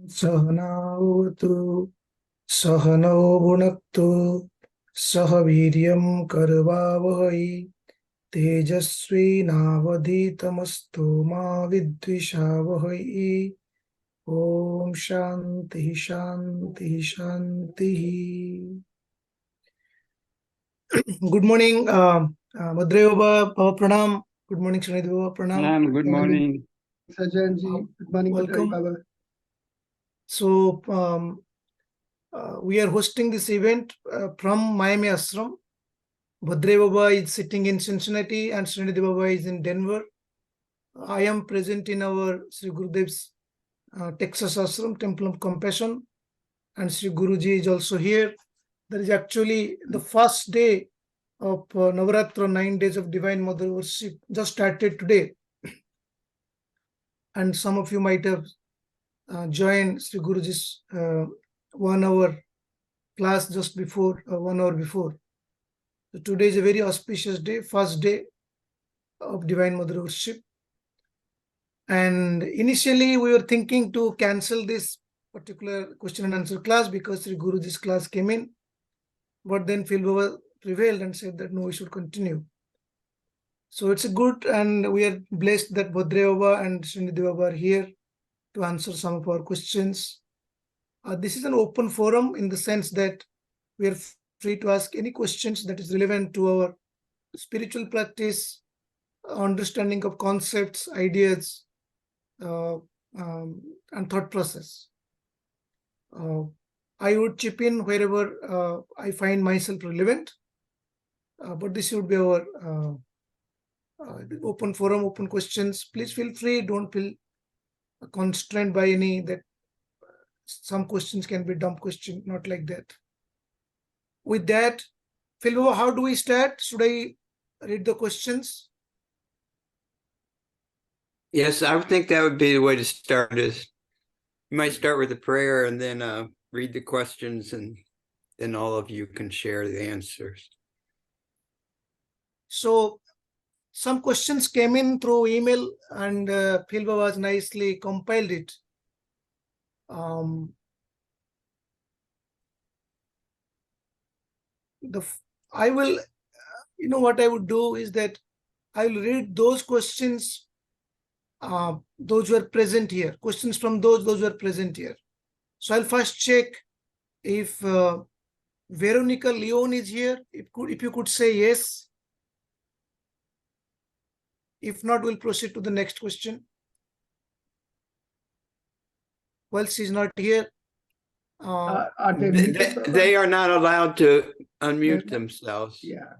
सहनावतु सहनौ भुनक्तु सह वीर्यं करवावहै तेजस्विनावधीतमस्तु मा विद्विषावहै ॐ शान्ति शान्ति शान्तिः. Good morning, Bhadrayu Baba, Pranam. Good morning, Srinidhi Baba, Pranam. Good morning. Sajanji, good morning, Welcome. Baba. So, we are hosting this event from Miami Ashram. Bhadrayu Baba is sitting in Cincinnati and Srinidhi Baba is in Denver. I am present in our Sri Gurudev's Texas Ashram, Temple of Compassion, and Sri Guruji is also here. There is actually the first day of Navaratra, 9 days of Divine Mother worship just started today. And some of you might have joined Sri Guruji's 1 hour class just before, 1 hour before. So today is a very auspicious day, first day of Divine Mother worship. And initially we were thinking to cancel this particular question and answer class because Sri Guruji's class came in. But then Phil Baba prevailed and said that no, we should continue. So it's a good, and we are blessed that Bhadrayu Baba and Srinidhi Baba are here to answer some of our questions. This is an open forum in the sense that we are free to ask any questions that is relevant to our spiritual practice, understanding of concepts, ideas, and thought process. I would chip in wherever I find myself relevant, but this would be our open forum, open questions. Please feel free, don't feel constrained by any that some questions can be dumb question, not like that. With that, Phil, how do we start? Should I read the questions? Yes, I would think that would be the way to start. Is you might start with a prayer and then read the questions, and then all of you can share the answers. So some questions came in through email, and Phil Baba has nicely compiled it. I will, what I would do is that I will read those questions, those who are present here, questions from those who are present here. So I'll first check if Veronica Leon is here. If you could say yes. If not, we'll proceed to the next question. Well, she's not here. They are not allowed to unmute themselves. Yeah.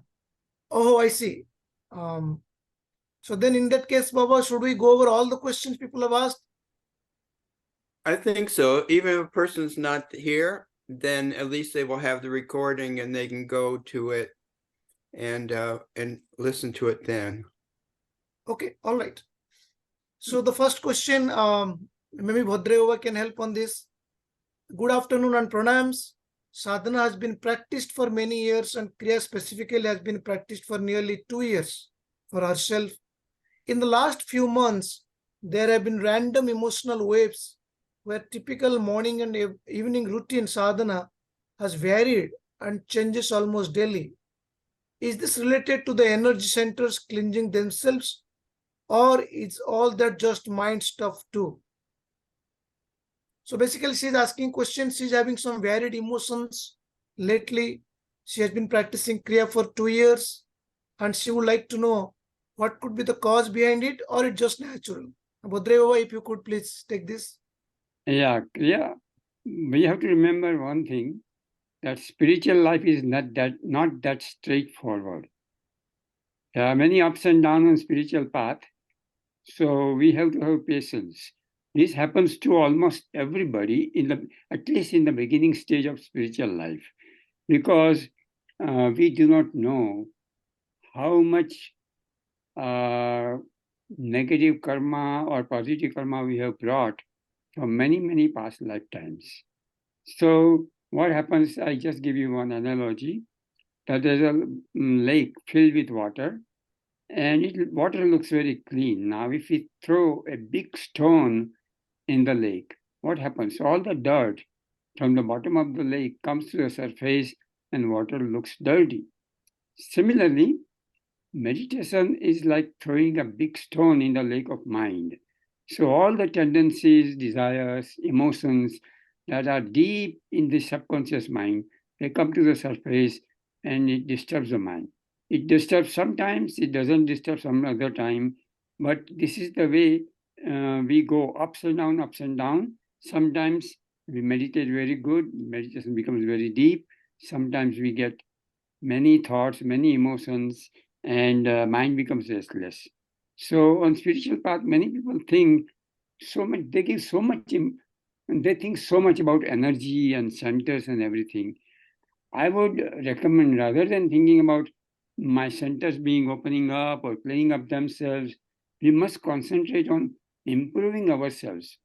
Oh, I see. So then in that case, Baba, should we go over all the questions people have asked? I think so. Even if a person's not here, then at least they will have the recording and they can go to it and listen to it then. Okay, all right. So the first question, maybe Bhadrayu Baba can help on this. Good afternoon and pranams. Sadhana has been practiced for many years, and Kriya specifically has been practiced for nearly 2 years for herself. In the last few months, there have been random emotional waves where typical morning and evening routine sadhana has varied and changes almost daily. Is this related to the energy centers cleansing themselves, or is all that just mind stuff too? So basically, she's asking questions. She's having some varied emotions lately. She has been practicing Kriya for 2 years, and she would like to know what could be the cause behind it, or it's just natural. Bhadrayu Baba, if you could please take this. Yeah, we have to remember one thing, that spiritual life is not that straightforward. There are many ups and downs on spiritual path, so we have to have patience. This happens to almost everybody at least in the beginning stage of spiritual life, because we do not know how much negative karma or positive karma we have brought from many past lifetimes. So what happens, I just give you one analogy, that there's a lake filled with water, and water looks very clean. Now if we throw a big stone in the lake, what happens? All the dirt from the bottom of the lake comes to the surface and water looks dirty. Similarly, meditation is like throwing a big stone in the lake of mind. So all the tendencies, desires, emotions that are deep in the subconscious mind, they come to the surface and it disturbs the mind. It disturbs sometimes, it doesn't disturb some other time, but this is the way we go ups and down, ups and down. Sometimes we meditate very good, meditation becomes very deep. Sometimes we get many thoughts, many emotions, and mind becomes restless. So on spiritual path, many people think so much, they give so much, they think so much about energy and centers and everything. I would recommend, rather than thinking about my centers being opening up or playing up themselves, we must concentrate on improving ourselves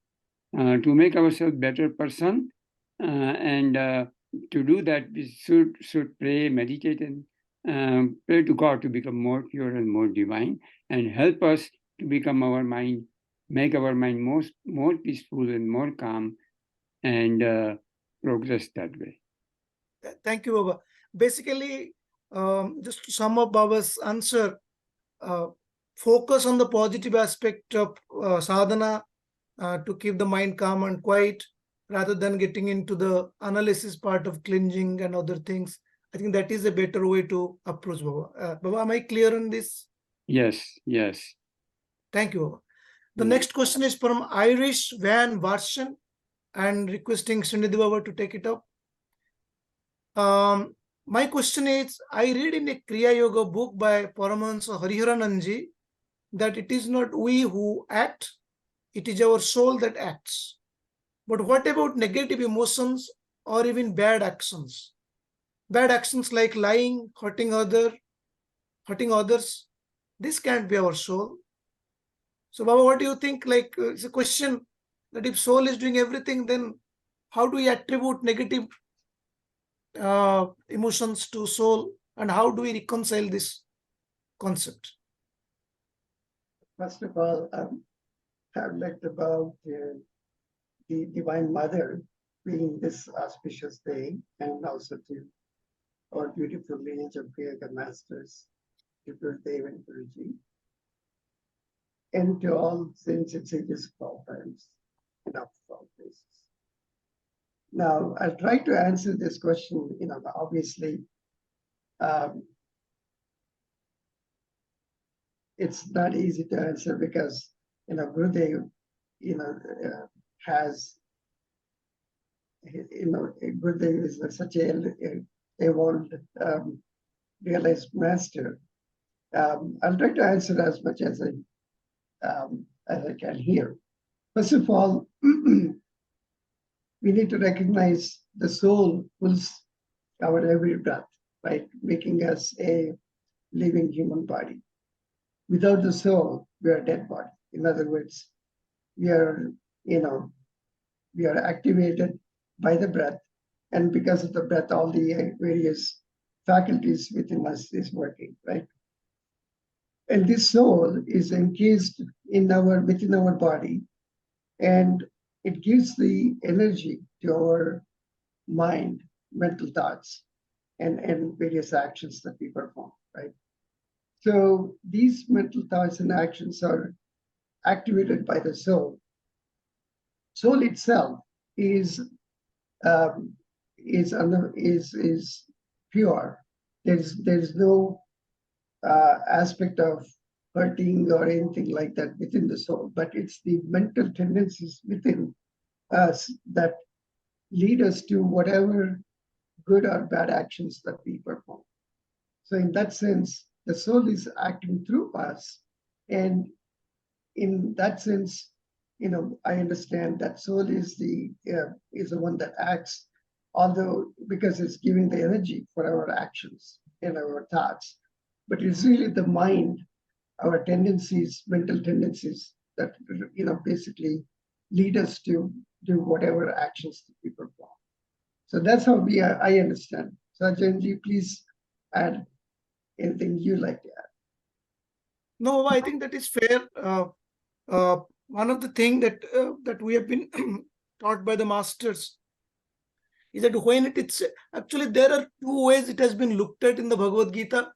to make ourselves better person. And to do that, we should pray, meditate, and pray to God to become more pure and more divine, and help us to become our mind, make our mind more peaceful and more calm, and progress that way. Thank you, Baba. Basically, just to sum up Baba's answer, focus on the positive aspect of sadhana to keep the mind calm and quiet, rather than getting into the analysis part of cleansing and other things. I think that is a better way to approach Baba. Baba, am I clear on this? Yes, yes. Thank you, Baba. The next question is from Irish Van Varsen, and requesting Srinidhi Baba to take it up. My question is, I read in a Kriya Yoga book by Paramahansa Hariharananji that it is not we who act, it is our soul that acts. But what about negative emotions or even bad actions? Bad actions like lying, hurting others. This can't be our soul. So, Baba, what do you think? Like, it's a question that if soul is doing everything, then how do we attribute negative emotions to soul, and how do we reconcile this concept? First of all, I would like to bow to the Divine Mother being this auspicious day, and also to our beautiful lineage of Yoga masters, Gurudev and Guruji, and to all saints and sages of all times and of all places. Now, I'll try to answer this question. Obviously, it's not easy to answer because Gurudev, has, Gurudev is such a evolved, realized master. I'll try to answer as much as I can here. First of all, we need to recognize the soul pulls our every breath, right? Making us a living human body. Without the soul, we are a dead body. In other words, we are activated by the breath, and because of the breath, all the various faculties within us is working, right? And this soul is encased within our body, and it gives the energy to our mind, mental thoughts, and various actions that we perform, right? So these mental thoughts and actions are activated by the soul. Soul itself is pure. There's no aspect of hurting or anything like that within the soul, but it's the mental tendencies within us that lead us to whatever good or bad actions that we perform. So in that sense, the soul is acting through us, and in that sense, I understand that soul is the one that acts, although because it's giving the energy for our actions and our thoughts, but it's really the mind, our tendencies, mental tendencies that basically lead us to do whatever actions that we perform. So that's how I understand. So Sahajanji, please add anything you'd like to add. No, I think that is fair. One of the things that we have been taught by the masters is that when it's actually there are two ways it has been looked at in the Bhagavad Gita.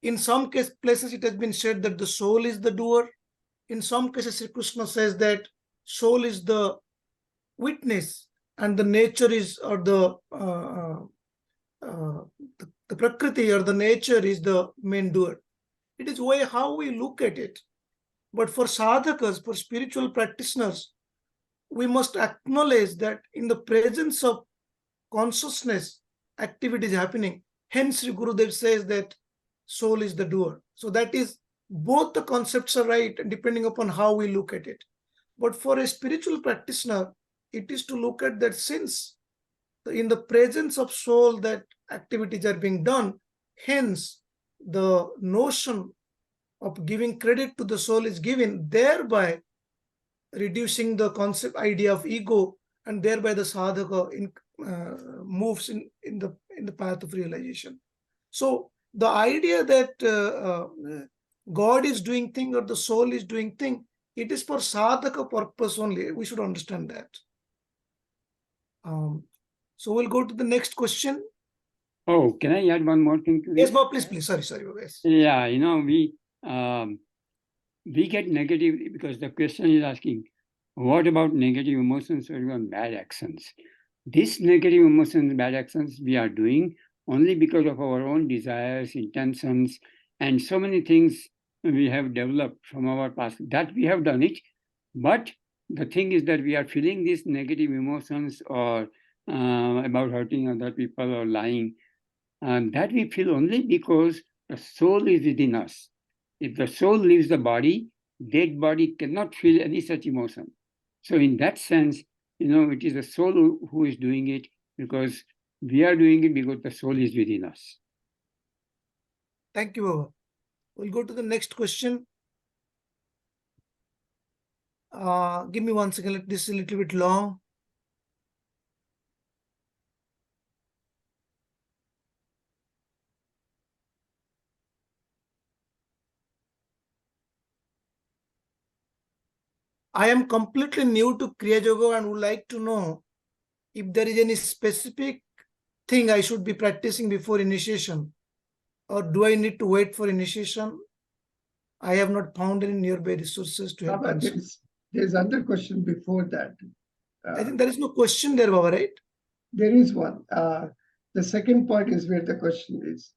In some places it has been said that the soul is the doer. In some cases, Sri Krishna says that soul is the witness and the nature is, or the prakriti or the nature is the main doer. It is way how we look at it. But for sadhakas, for spiritual practitioners, we must acknowledge that in the presence of consciousness, activity is happening. Hence, Sri Gurudev says that soul is the doer. So that is, both the concepts are right depending upon how we look at it. But for a spiritual practitioner, it is to look at that since in the presence of soul that activities are being done, hence the notion of giving credit to the soul is given, thereby reducing the concept idea of ego, and thereby the sadhaka moves in the path of realization. So the idea that God is doing thing or the soul is doing thing, it is for sadhaka purpose only. We should understand that. So we'll go to the next question. Oh, can I add one more thing to this? Yes, Bob, please. Sorry. Yes. Yeah, we get negative because the question is asking, what about negative emotions or even bad actions? These negative emotions, bad actions we are doing only because of our own desires, intentions, and so many things we have developed from our past that we have done it. But the thing is that we are feeling these negative emotions or about hurting other people or lying, and that we feel only because the soul is within us. If the soul leaves the body, dead body cannot feel any such emotion. So in that sense, it is the soul who is doing it, because we are doing it because the soul is within us. Thank you, Baba. We'll go to the next question. Give me 1 second. This is a little bit long. I am completely new to Kriya Yoga and would like to know if there is any specific thing I should be practicing before initiation, or do I need to wait for initiation? I have not found any nearby resources to help answer. There's another question before that. I think there is no question there, Baba, right? There is one. The second part is where the question is.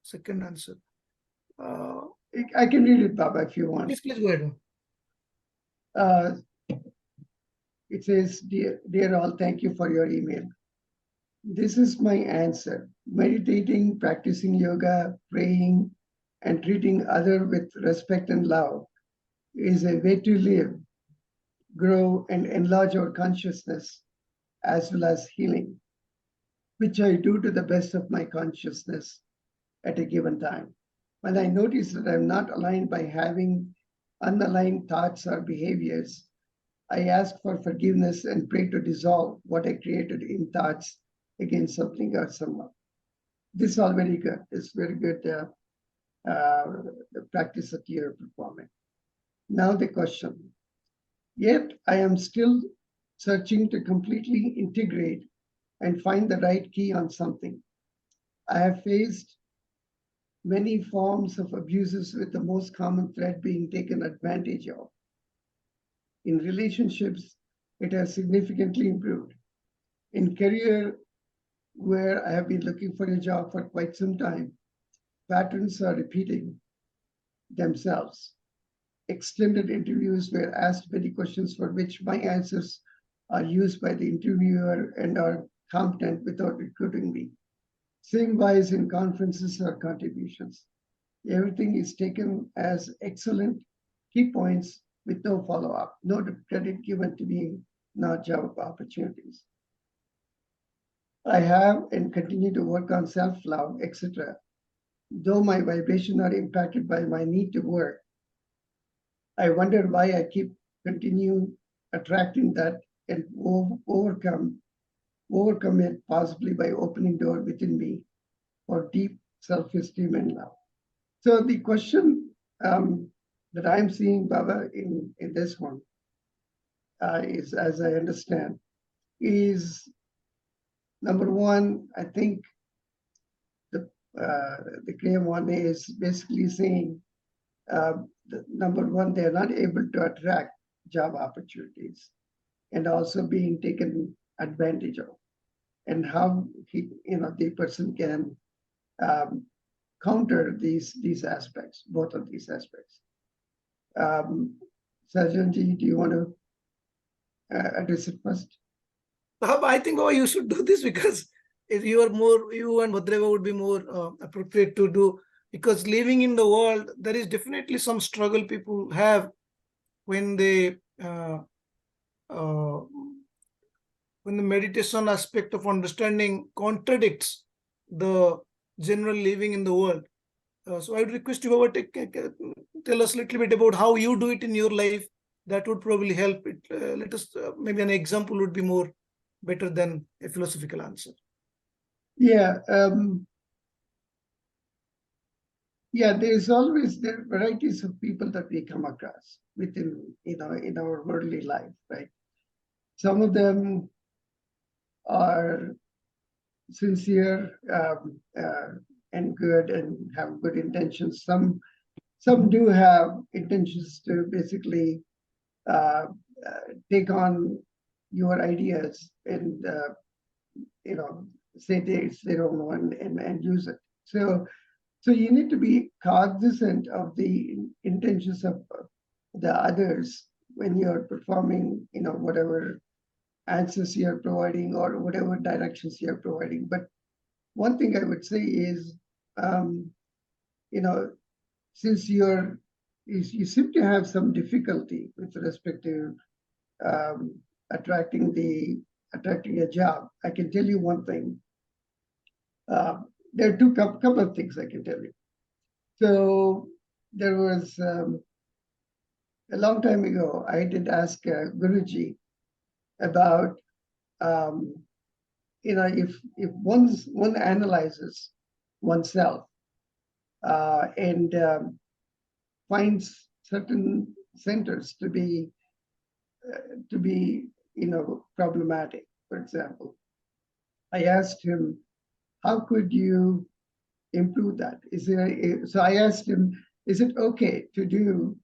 Second answer. I can read it, Baba, if you want. Please go ahead. It says, dear all, thank you for your email. This is my answer. Meditating, practicing yoga, praying, and treating others with respect and love is a way to live, grow, and enlarge our consciousness, as well as healing, which I do to the best of my consciousness at a given time. When I notice that I'm not aligned by having unaligned thoughts or behaviors, I ask for forgiveness and pray to dissolve what I created in thoughts against something or someone. This is all very good. It's very good practice that you're performing. Now the question. Yet I am still searching to completely integrate and find the right key on something. I have faced many forms of abuses, with the most common thread being taken advantage of. In relationships, it has significantly improved. In career, where I have been looking for a job for quite some time, patterns are repeating themselves. Extended interviews were asked many questions for which my answers are used by the interviewer and are competent without recruiting me. Same wise in conferences or contributions. Everything is taken as excellent key points with no follow-up, no credit given to me, not job opportunities. I have and continue to work on self-love, etc. Though my vibrations are impacted by my need to work, I wonder why I continue attracting that and overcome it, possibly by opening door within me for deep self-esteem and love. So the question that I'm seeing, Baba, in this one is, as I understand, is number one, I think the Kriya one is basically saying, number one, they're not able to attract job opportunities and also being taken advantage of, and how the person can counter these aspects, both of these aspects. Sahajanji, do you want to address it first? I think you should do this because if you and Bhadrayu would be more appropriate to do, because living in the world, there is definitely some struggle people have when they when the meditation aspect of understanding contradicts the general living in the world. So I would request you, Baba, tell us a little bit about how you do it in your life. That would probably help. Let us maybe an example would be more better than a philosophical answer. Yeah. There's always there varieties of people that we come across within in our worldly life, right? Some of them are sincere and good and have good intentions. Some do have intentions to basically take on your ideas and say they don't know and use it. So you need to be cognizant of the intentions of the others when you're performing, whatever answers you're providing or whatever directions you're providing. But one thing I would say is, since you seem to have some difficulty with respect to attracting a job, I can tell you one thing. There are couple of things I can tell you. So there was a long time ago, I did ask Guruji about if one analyzes oneself and finds certain centers to be problematic. For example, I asked him, how could you improve that? So I asked him, is it okay to do?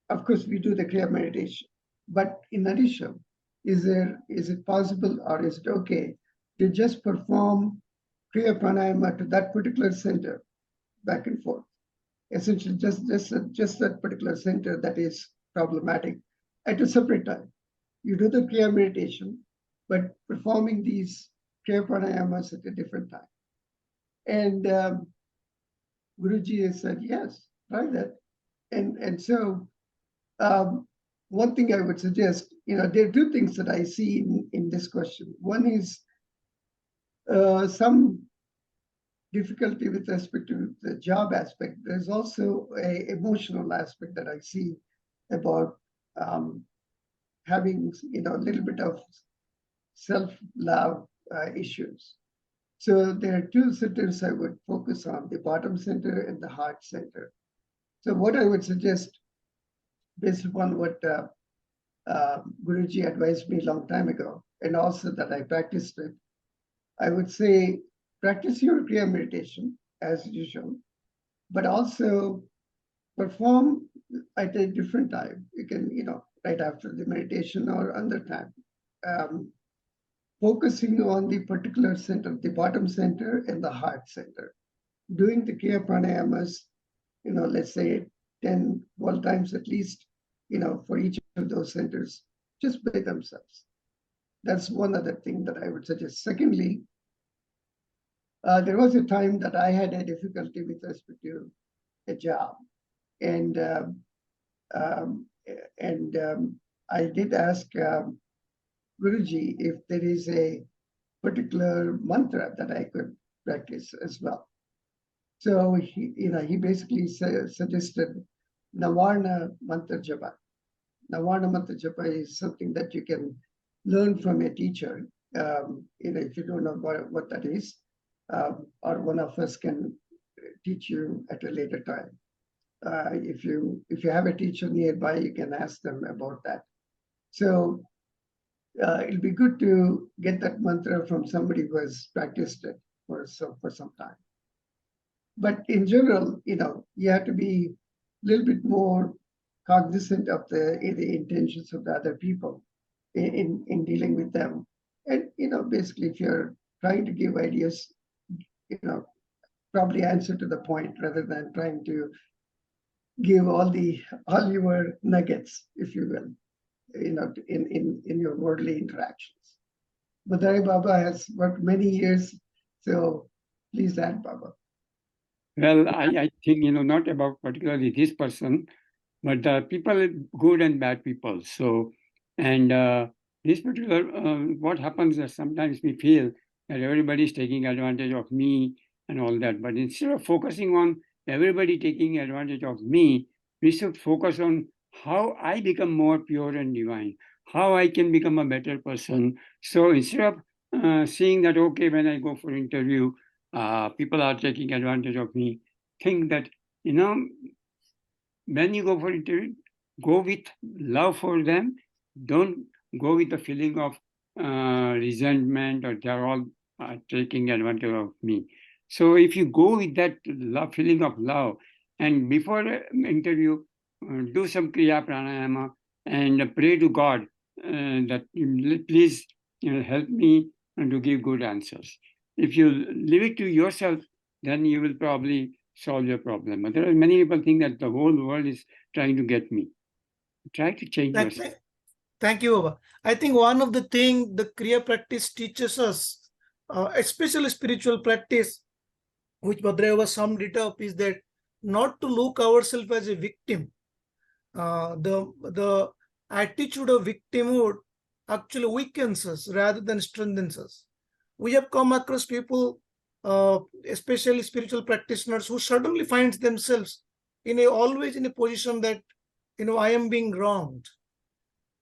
Of course, we do the Kriya meditation, but in addition, is it possible or is it okay to just perform Kriya pranayama to that particular center, back and forth? Essentially, just that particular center that is problematic at a separate time. You do the Kriya meditation, but performing these Kriya pranayamas at a different time. And Guruji has said, yes, try that. And so one thing I would suggest, there are two things that I see in this question. One is some difficulty with respect to the job aspect. There's also an emotional aspect that I see about having, a little bit of self-love issues. So there are two centers I would focus on, the bottom center and the heart center. So what I would suggest, based upon what Guruji advised me a long time ago, and also that I practiced it, I would say practice your Kriya meditation as usual, but also perform at a different time. You can, right after the meditation or other time. Focusing on the particular center, the bottom center and the heart center. Doing the Kriya pranayamas, let's say 10, 12 times at least, for each of those centers, just by themselves. That's one other thing that I would suggest. Secondly, there was a time that I had a difficulty with respect to a job. And I did ask Guruji if there is a particular mantra that I could practice as well. So he basically suggested Navarna mantra japa. Navarna mantra japa is something that you can learn from a teacher. If you don't know what that is, or one of us can teach you at a later time. If you have a teacher nearby, you can ask them about that. So it'll be good to get that mantra from somebody who has practiced it for some time. But in general, you have to be a little bit more cognizant of the intentions of the other people in dealing with them. And, basically, if you're trying to give ideas, probably answer to the point rather than trying to give all your nuggets, if you will, in your worldly interactions. Bhadrayu Baba has worked many years, so please add, Baba. Well, I think, not about particularly this person, but people, good and bad people. So, and this particular, what happens is sometimes we feel that everybody is taking advantage of me and all that. But instead of focusing on everybody taking advantage of me, we should focus on how I become more pure and divine, how I can become a better person. So instead of seeing that, okay, when I go for interview, people are taking advantage of me, think that, when you go for interview, go with love for them. Don't go with the feeling of resentment or they're all taking advantage of me. So if you go with that feeling of love, and before interview, do some Kriya Pranayama and pray to God that please help me to give good answers. If you leave it to yourself, then you will probably solve your problem. But there are many people think that the whole world is trying to get me. Try to change yourself. Thank you, Baba. I think one of the things the Kriya practice teaches us, especially spiritual practice, which Bhadrayu Baba summed it up, is that not to look ourselves as a victim. The attitude of victimhood actually weakens us rather than strengthens us. We have come across people, especially spiritual practitioners, who suddenly find themselves always in a position that, I am being wronged.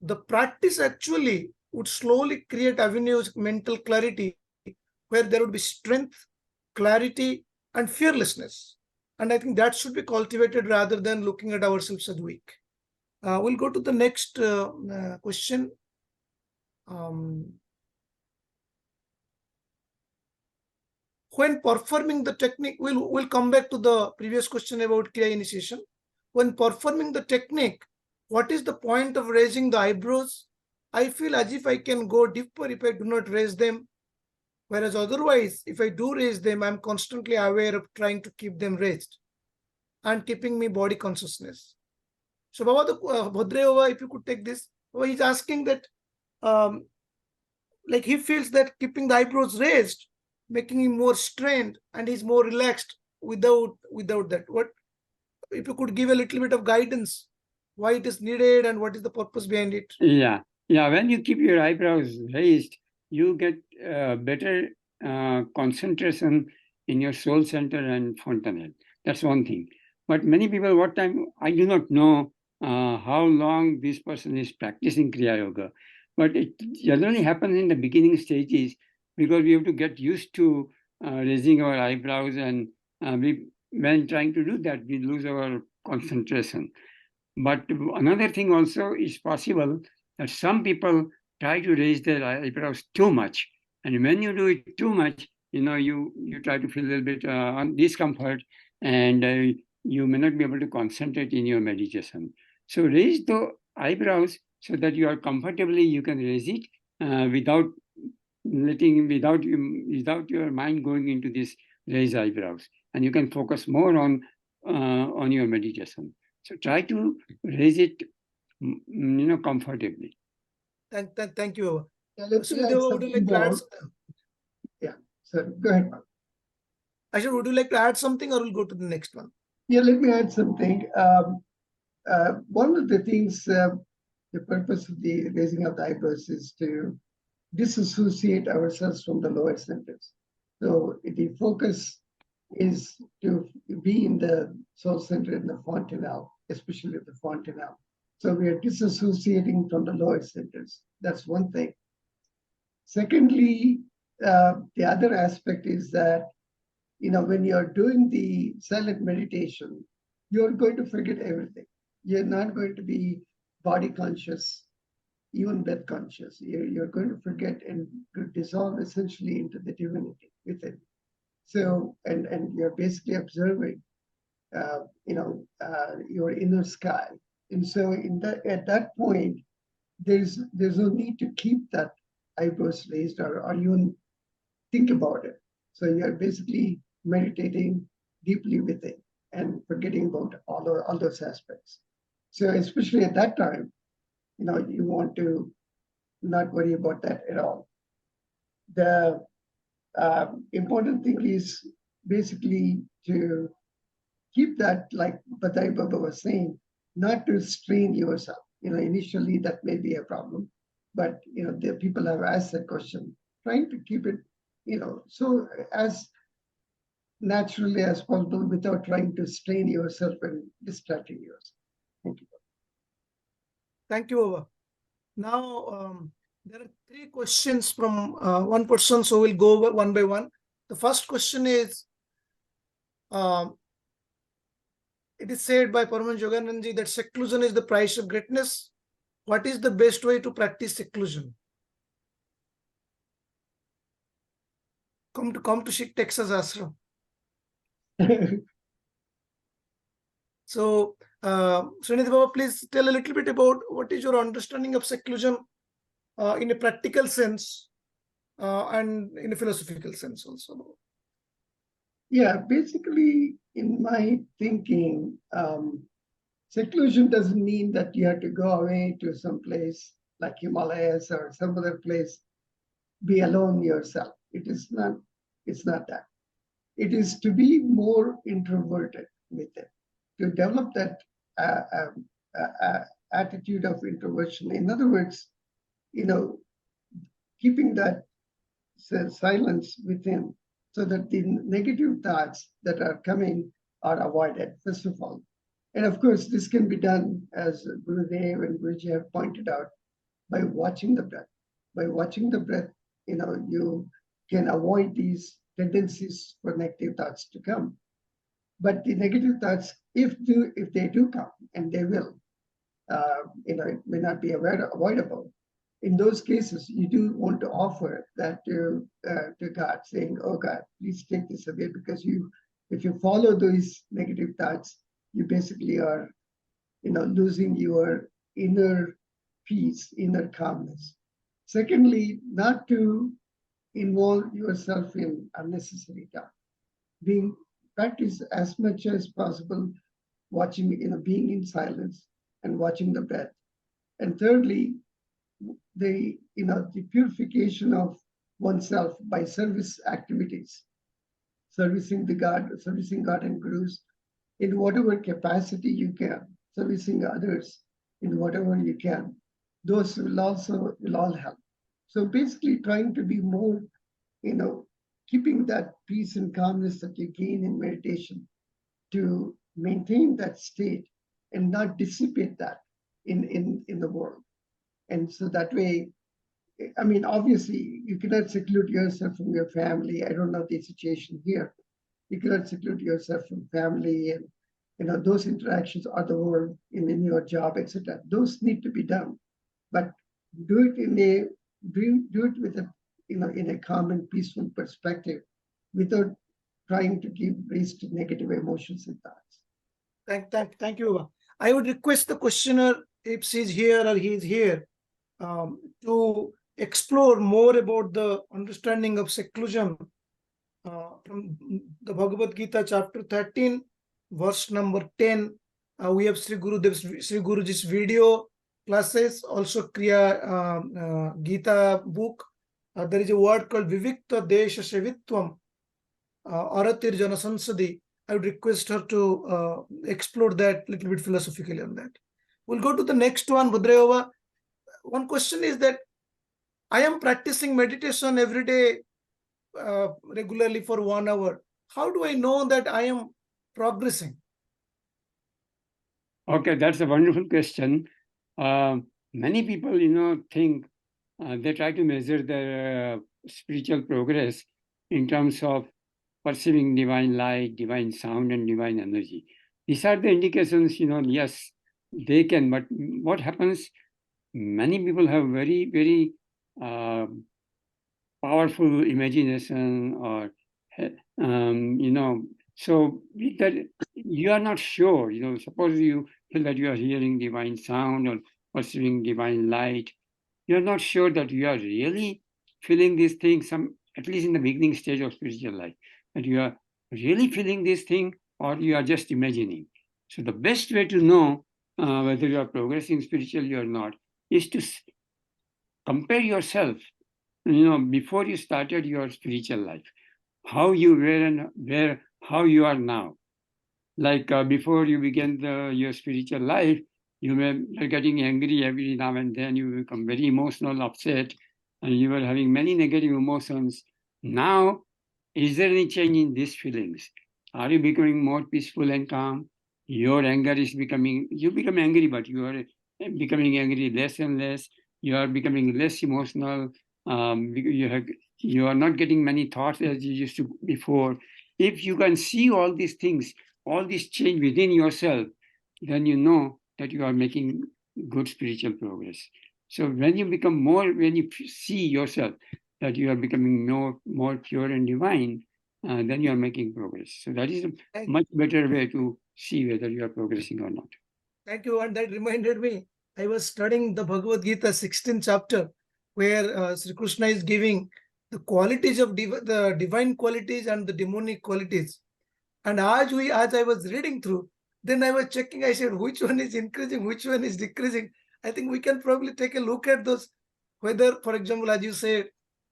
The practice actually would slowly create avenues, mental clarity, where there would be strength, clarity, and fearlessness. And I think that should be cultivated rather than looking at ourselves as weak. We'll go to the next question. When performing the technique, we'll come back to the previous question about Kriya initiation. When performing the technique, what is the point of raising the eyebrows? I feel as if I can go deeper if I do not raise them. Whereas otherwise, if I do raise them, I'm constantly aware of trying to keep them raised and keeping me body consciousness. So Baba, Bhadrayu Baba, if you could take this. Baba, he's asking that, like he feels that keeping the eyebrows raised, making him more strained, and he's more relaxed without that. What if you could give a little bit of guidance, why it is needed and what is the purpose behind it? Yeah. When you keep your eyebrows raised, you get better concentration in your soul center and fontanelle. That's one thing. But many people, what time, I do not know how long this person is practicing Kriya Yoga. But it generally happens in the beginning stages because we have to get used to raising our eyebrows, and when trying to do that, we lose our concentration. But another thing also is possible that some people try to raise their eyebrows too much. And when you do it too much, you try to feel a little bit discomfort, and you may not be able to concentrate in your meditation. So raise the eyebrows so that you are comfortably, you can raise it without your mind going into this raised eyebrows. And you can focus more on your meditation. So try to raise it, comfortably. Thank you. Srinidhi, would you like to add something? Yeah, sir, go ahead. Ashar, would you like to add something, or we'll go to the next one? Yeah, let me add something. One of the things, the purpose of the raising of the eyebrows is to disassociate ourselves from the lower centers. So the focus is to be in the soul center in the fontanelle, especially the fontanelle. So we are disassociating from the lower centers. That's one thing. Secondly, the other aspect is that, when you're doing the silent meditation, you're going to forget everything. You're not going to be body conscious, even breath conscious. You're going to forget and to dissolve essentially into the divinity within. So, and you're basically observing, your inner sky. And so at that point, there's no need to keep that eyebrows raised or even think about it. So you're basically meditating deeply within and forgetting about all those aspects. So especially at that time, you want to not worry about that at all. The important thing is basically to keep that, like Bhadrayu Baba was saying, not to strain yourself. Initially that may be a problem, but the people have asked that question, trying to keep it, so as naturally as possible without trying to strain yourself and distracting yourself. Thank you. Thank you, Baba. Now, there are 3 questions from one person, so we'll go over one by one. The first question is, it is said by Paramahansa Yoganandaji that seclusion is the price of greatness. What is the best way to practice seclusion? Come to Sikh Texas Ashram. So, Srinidhi Baba, please tell a little bit about what is your understanding of seclusion in a practical sense and in a philosophical sense also. Yeah, basically, in my thinking, seclusion doesn't mean that you have to go away to some place like Himalayas or some other place, be alone yourself. It's not that. It is to be more introverted with it, to develop that attitude of introversion. In other words, keeping that silence within, so that the negative thoughts that are coming are avoided, first of all. And of course, this can be done, as Gurudev and Guruji have pointed out, by watching the breath. By watching the breath, you can avoid these tendencies for negative thoughts to come. But the negative thoughts, if they do come, and they will, it may not be avoidable. In those cases, you do want to offer that to God, saying, "Oh God, please take this away," because if you follow those negative thoughts, you basically are, losing your inner peace, inner calmness. Secondly, not to involve yourself in unnecessary talk. Practice as much as possible, watching, being in silence and watching the breath. And thirdly, the purification of oneself by service activities, servicing God and gurus in whatever capacity you can, servicing others in whatever you can. Those will all help. So basically, trying to be more, keeping that peace and calmness that you gain in meditation, to maintain that state and not dissipate that in the world. And so that way, obviously, you cannot seclude yourself from your family. I don't know the situation here. You cannot seclude yourself from family and, those interactions are the world in your job, etc. Those need to be done, but do it with a, in a calm and peaceful perspective, without trying to give rise to negative emotions and thoughts. Thank you, Baba. I would request the questioner, if she's here or he's here, to explore more about the understanding of seclusion from the Bhagavad Gita, chapter 13, verse number 10. We have Sri Guruji's video classes, also Kriya Gita book. There is a word called Vivikta Desha Sevitvam, Aratir Jana Sansadi. I would request her to explore that a little bit philosophically on that. We'll go to the next one, Bhadrayu. One question is that I am practicing meditation every day regularly for 1 hour. How do I know that I am progressing? Okay, that's a wonderful question. Many people, think they try to measure their spiritual progress in terms of perceiving divine light, divine sound, and divine energy. These are the indications, yes, they can. But what happens, many people have very, very powerful imagination, or, so that you are not sure, suppose you feel that you are hearing divine sound or perceiving divine light. You are not sure that you are really feeling these things, at least in the beginning stage of spiritual life, that you are really feeling this thing or you are just imagining. So the best way to know whether you are progressing spiritually or not is to compare yourself, before you started your spiritual life, how you were and how you are now. Like before you began your spiritual life, you were getting angry every now and then, you become very emotional, upset, and you were having many negative emotions. Now, is there any change in these feelings? Are you becoming more peaceful and calm? Your anger is you become angry, but you are becoming angry less and less. You are becoming less emotional. You are not getting many thoughts as you used to before. If you can see all these things, all this change within yourself, then you know that you are making good spiritual progress. So when you see yourself that you are becoming more pure and divine, then you are making progress. So that is a much better way to see whether you are progressing or not. Thank you. And that reminded me, I was studying the Bhagavad Gita 16th chapter, where Sri Krishna is giving the qualities of the divine qualities and the demonic qualities. And as I was reading through, then I was checking, I said, which one is increasing, which one is decreasing? I think we can probably take a look at those, whether, for example, as you say,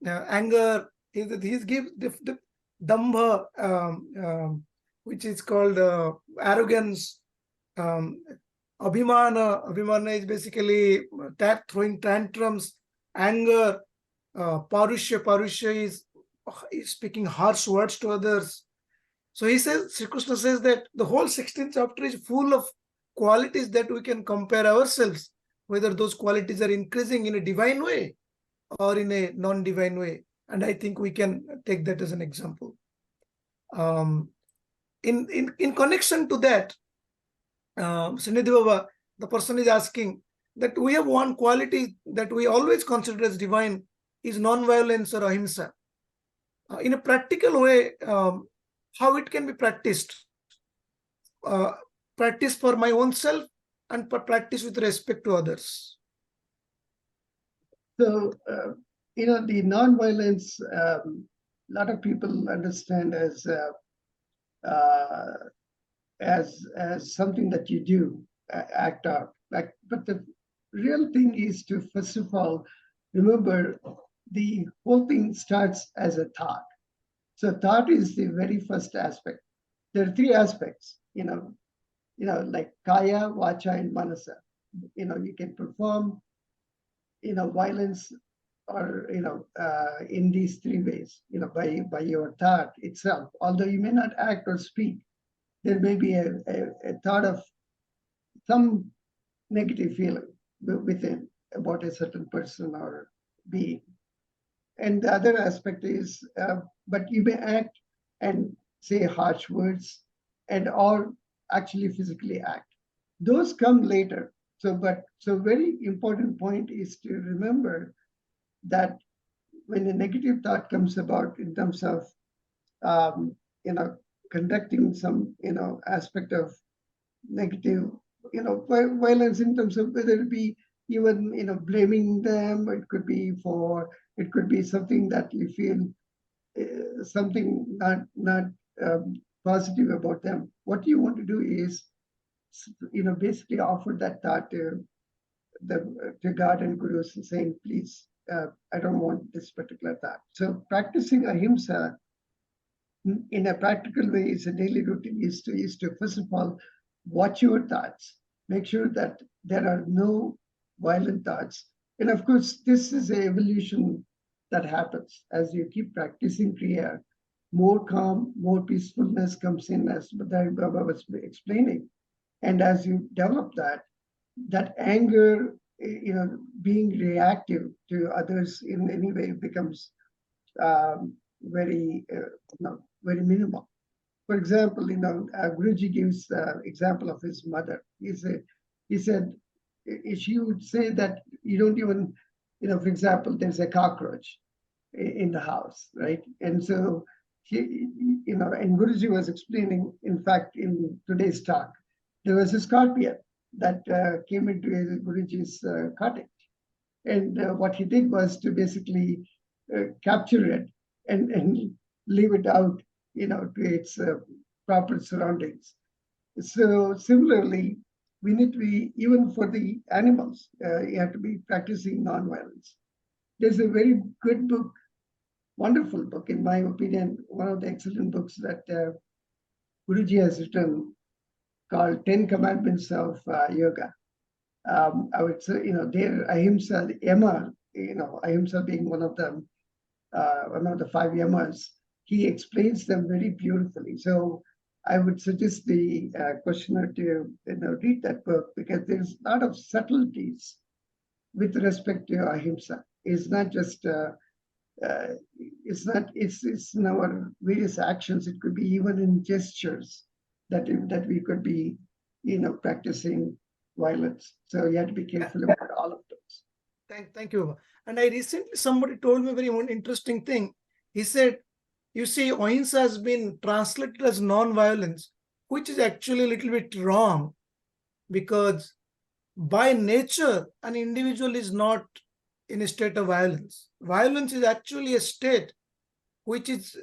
anger, he's gives the dambha, which is called arrogance, abhimana is basically throwing tantrums, anger, parusha is speaking harsh words to others. So he says, Sri Krishna says that the whole 16th chapter is full of qualities that we can compare ourselves, whether those qualities are increasing in a divine way or in a non-divine way. And I think we can take that as an example. In connection to that, Srinidhi Baba, the person is asking that we have one quality that we always consider as divine is non-violence or ahimsa. In a practical way, how it can be practiced? Practice for my own self and practice with respect to others. So, the non-violence, a lot of people understand as something that you do, act out. But the real thing is to, first of all, remember the whole thing starts as a thought. So thought is the very first aspect. There are three aspects, like kaya, vacha, and manasa. You can perform, violence or, in these three ways, by your thought itself. Although you may not act or speak, there may be a thought of some negative feeling within about a certain person or being. And the other aspect is, but you may act and say harsh words or actually physically act. Those come later. So very important point is to remember that when a negative thought comes about in terms of, conducting some, aspect of negative, violence in terms of whether it be even, blaming them, it could be something that you feel something not positive about them. What you want to do is, basically offer that thought to God and Gurus and saying, please, I don't want this particular thought. So practicing ahimsa in a practical way is a daily routine is to first of all watch your thoughts, make sure that there are no violent thoughts. And of course, this is an evolution that happens as you keep practicing Kriya. More calm, more peacefulness comes in, as Bhadrayu Baba was explaining. And as you develop that anger, being reactive to others in any way becomes very, very minimal. For example, Guruji gives example of his mother. He said, she would say that you don't even, for example, there's a cockroach in the house, right? And so and Guruji was explaining, in fact, in today's talk, there was a scorpion that came into Guruji's cottage. And what he did was to basically capture it and leave it out, to its proper surroundings. So similarly, we need to be, even for the animals, you have to be practicing nonviolence. There's a very good book, wonderful book, in my opinion, one of the excellent books that Guruji has written, called 10 Commandments of Yoga. I would say, there ahimsa, yama, ahimsa being one of them, one of the 5 yamas, he explains them very beautifully. So I would suggest the questioner to read that book, because there's a lot of subtleties with respect to ahimsa. It's not just it's in our various actions. It could be even in gestures that we could be practicing violence. So you have to be careful about all of those. Thank you. And I recently, somebody told me a very interesting thing. He said, you see, ahimsa has been translated as non-violence, which is actually a little bit wrong, because by nature, an individual is not in a state of violence. Violence is actually a state which is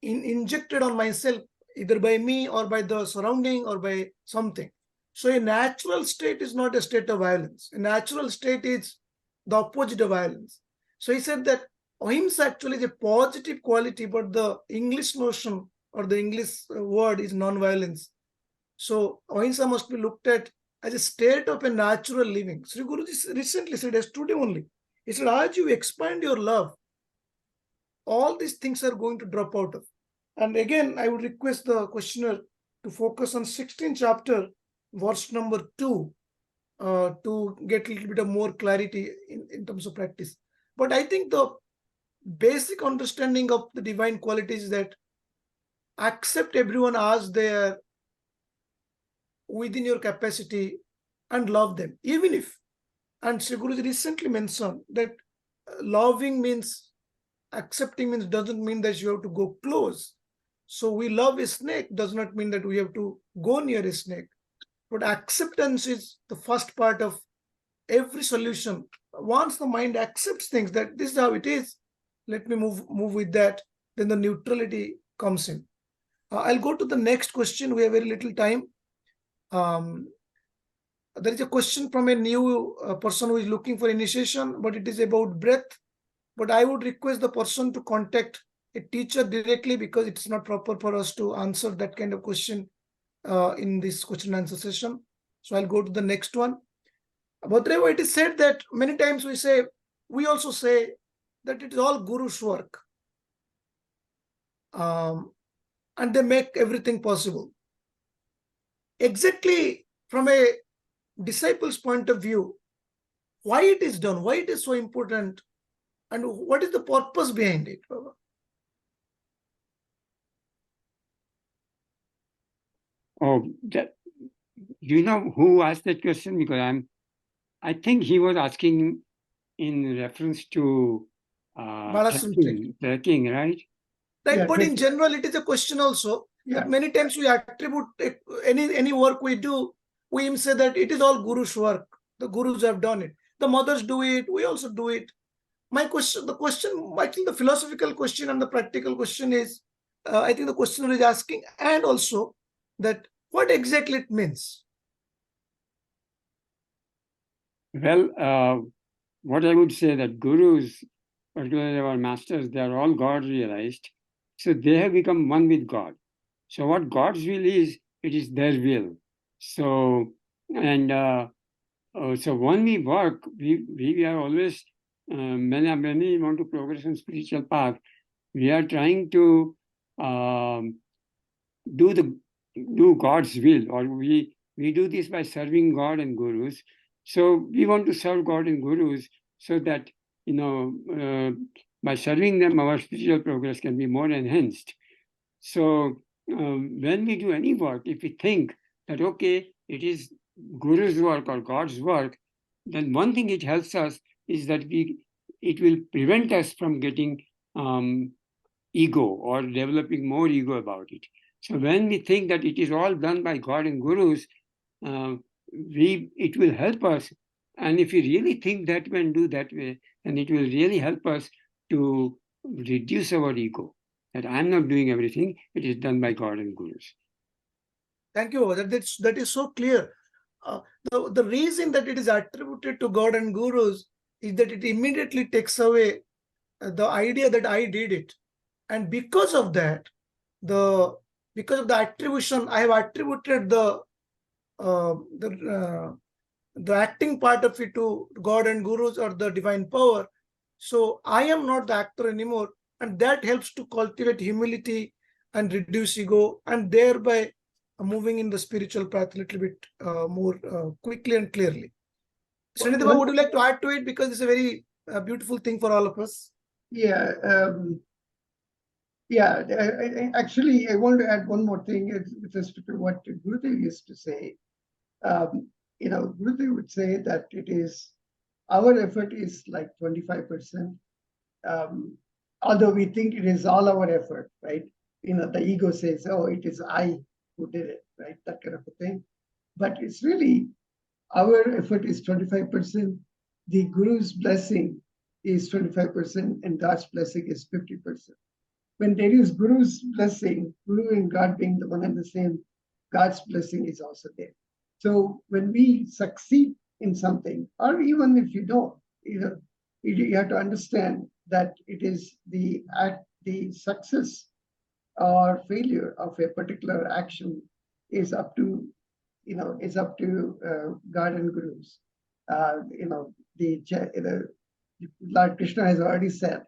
injected on myself, either by me or by the surrounding or by something. So a natural state is not a state of violence. A natural state is the opposite of violence. So he said that ahimsa actually is a positive quality, but the English notion or the English word is non-violence. So ahimsa must be looked at as a state of a natural living. Sri Guruji recently said, as today only, he said, as you expand your love, all these things are going to drop out of. And again, I would request the questioner to focus on 16th chapter, verse number 2, to get a little bit of more clarity in terms of practice. But I think the basic understanding of the divine qualities is that accept everyone as they are within your capacity and love them, even if, and Sri Guruji recently mentioned that loving means, accepting means, doesn't mean that you have to go close. So we love a snake does not mean that we have to go near a snake. But acceptance is the first part of every solution. Once the mind accepts things that this is how it is, let me move with that, then the neutrality comes in. I'll go to the next question. We have very little time. There is a question from a new person who is looking for initiation, but it is about breath. But I would request the person to contact a teacher directly, because it's not proper for us to answer that kind of question in this question and answer session. So I'll go to the next one. Bhadrayu, it is said that many times we also say that it is all Guru's work. And they make everything possible. Exactly from a disciple's point of view, why it is done, why it is so important, and what is the purpose behind it, Baba? Oh, you know who asked that question? Because I think he was asking in reference to trekking, right? Right, Yeah, but in general, it is a question also that many times we attribute any work we do, we even say that it is all Guru's work. The Gurus have done it. The mothers do it. We also do it. My question, I think the philosophical question and the practical question is, I think the questioner is asking, and also that what exactly it means. Well, what I would say that Gurus, particularly our masters, they are all God realized. So they have become one with God. So what God's will is, it is their will. So, and so when we work, we are always, many want to progress in spiritual path. We are trying to do God's will, or we do this by serving God and Gurus. So we want to serve God and Gurus so that, by serving them, our spiritual progress can be more enhanced. So when we do any work, if we think that, okay, it is Guru's work or God's work, then one thing it helps us is that it will prevent us from getting ego or developing more ego about it. So when we think that it is all done by God and Gurus, it will help us. And if we really think that way and do that way, then it will really help us to reduce our ego. That I'm not doing everything, it is done by God and Gurus. Thank you. That is so clear. The reason that it is attributed to God and Gurus is that it immediately takes away the idea that I did it. And because of that, because of the attribution, I have attributed the acting part of it to God and Gurus or the divine power. So I am not the actor anymore. And that helps to cultivate humility and reduce ego, and thereby moving in the spiritual path a little bit more quickly and clearly. Srinidhi Baba, would you like to add to it? Because it's a very beautiful thing for all of us. Yeah. Actually, I want to add one more thing with respect to what Gurudev used to say. Gurudev would say that our effort is like 25%. Although we think it is all our effort, right? The ego says, oh, it is I who did it, right? That kind of a thing. But it's really, our effort is 25%. The Guru's blessing is 25%, and God's blessing is 50%. When there is Guru's blessing, Guru and God being the one and the same, God's blessing is also there. So when we succeed in something, or even if you don't, you have to understand that it is the success or failure of a particular action is up to God and Gurus. Lord Krishna has already said,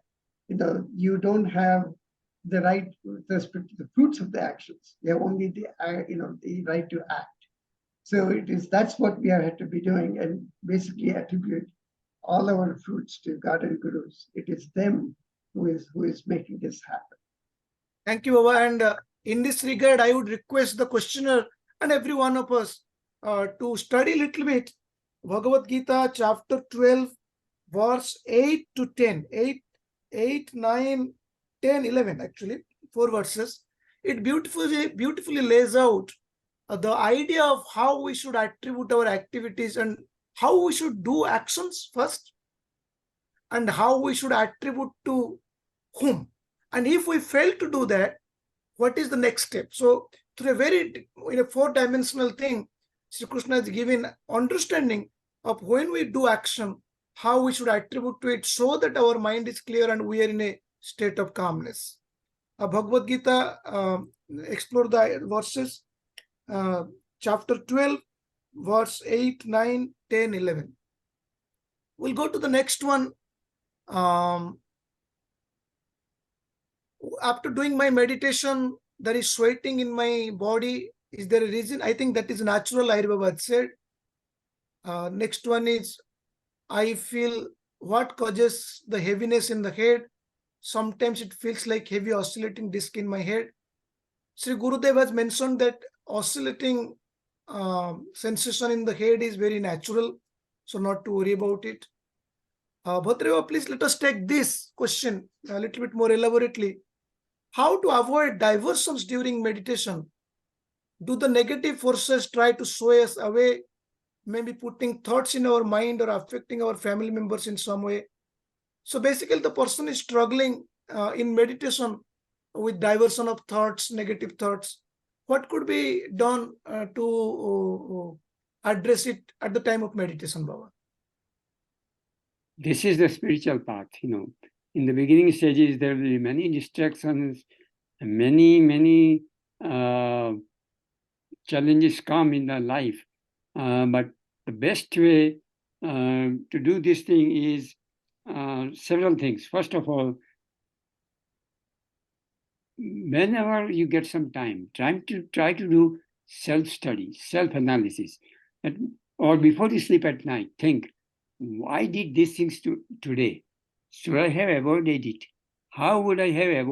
you don't have the right with respect to the fruits of the actions. You have only the right to act. So that's what we have to be doing, and basically attribute all our fruits to God and Gurus. It is them who is making this happen. Thank you, Baba. And in this regard, I would request the questioner and every one of us to study a little bit Bhagavad Gita, chapter 12, verse 8 to 10. 8, 9, 10, 11, actually, 4 verses. It beautifully lays out the idea of how we should attribute our activities and how we should do actions first, and how we should attribute to whom. And if we fail to do that, what is the next step? So through a 4-dimensional thing, Sri Krishna has given understanding of when we do action, how we should attribute to it so that our mind is clear and we are in a state of calmness. Bhagavad Gita, explore the verses, chapter 12, verse 8, 9, 10, 11. We'll go to the next one. After doing my meditation, there is sweating in my body. Is there a reason? I think that is natural, Ayurveda said. Next one is, I feel what causes the heaviness in the head. Sometimes it feels like heavy oscillating disc in my head. Sri Gurudev has mentioned that oscillating sensation in the head is very natural, so not to worry about it. Bhadrayu, please let us take this question a little bit more elaborately. How to avoid diversions during meditation? Do the negative forces try to sway us away, maybe putting thoughts in our mind or affecting our family members in some way? So basically, the person is struggling in meditation with diversion of thoughts, negative thoughts. What could be done to address it at the time of meditation, Baba? This is the spiritual path, In the beginning stages, there will be many distractions, many challenges come in the life. But the best way to do this thing is several things. First of all, whenever you get some time, try to do self-study, self-analysis. Or before you sleep at night, think, why did these things today? Should I have avoided it? How would I have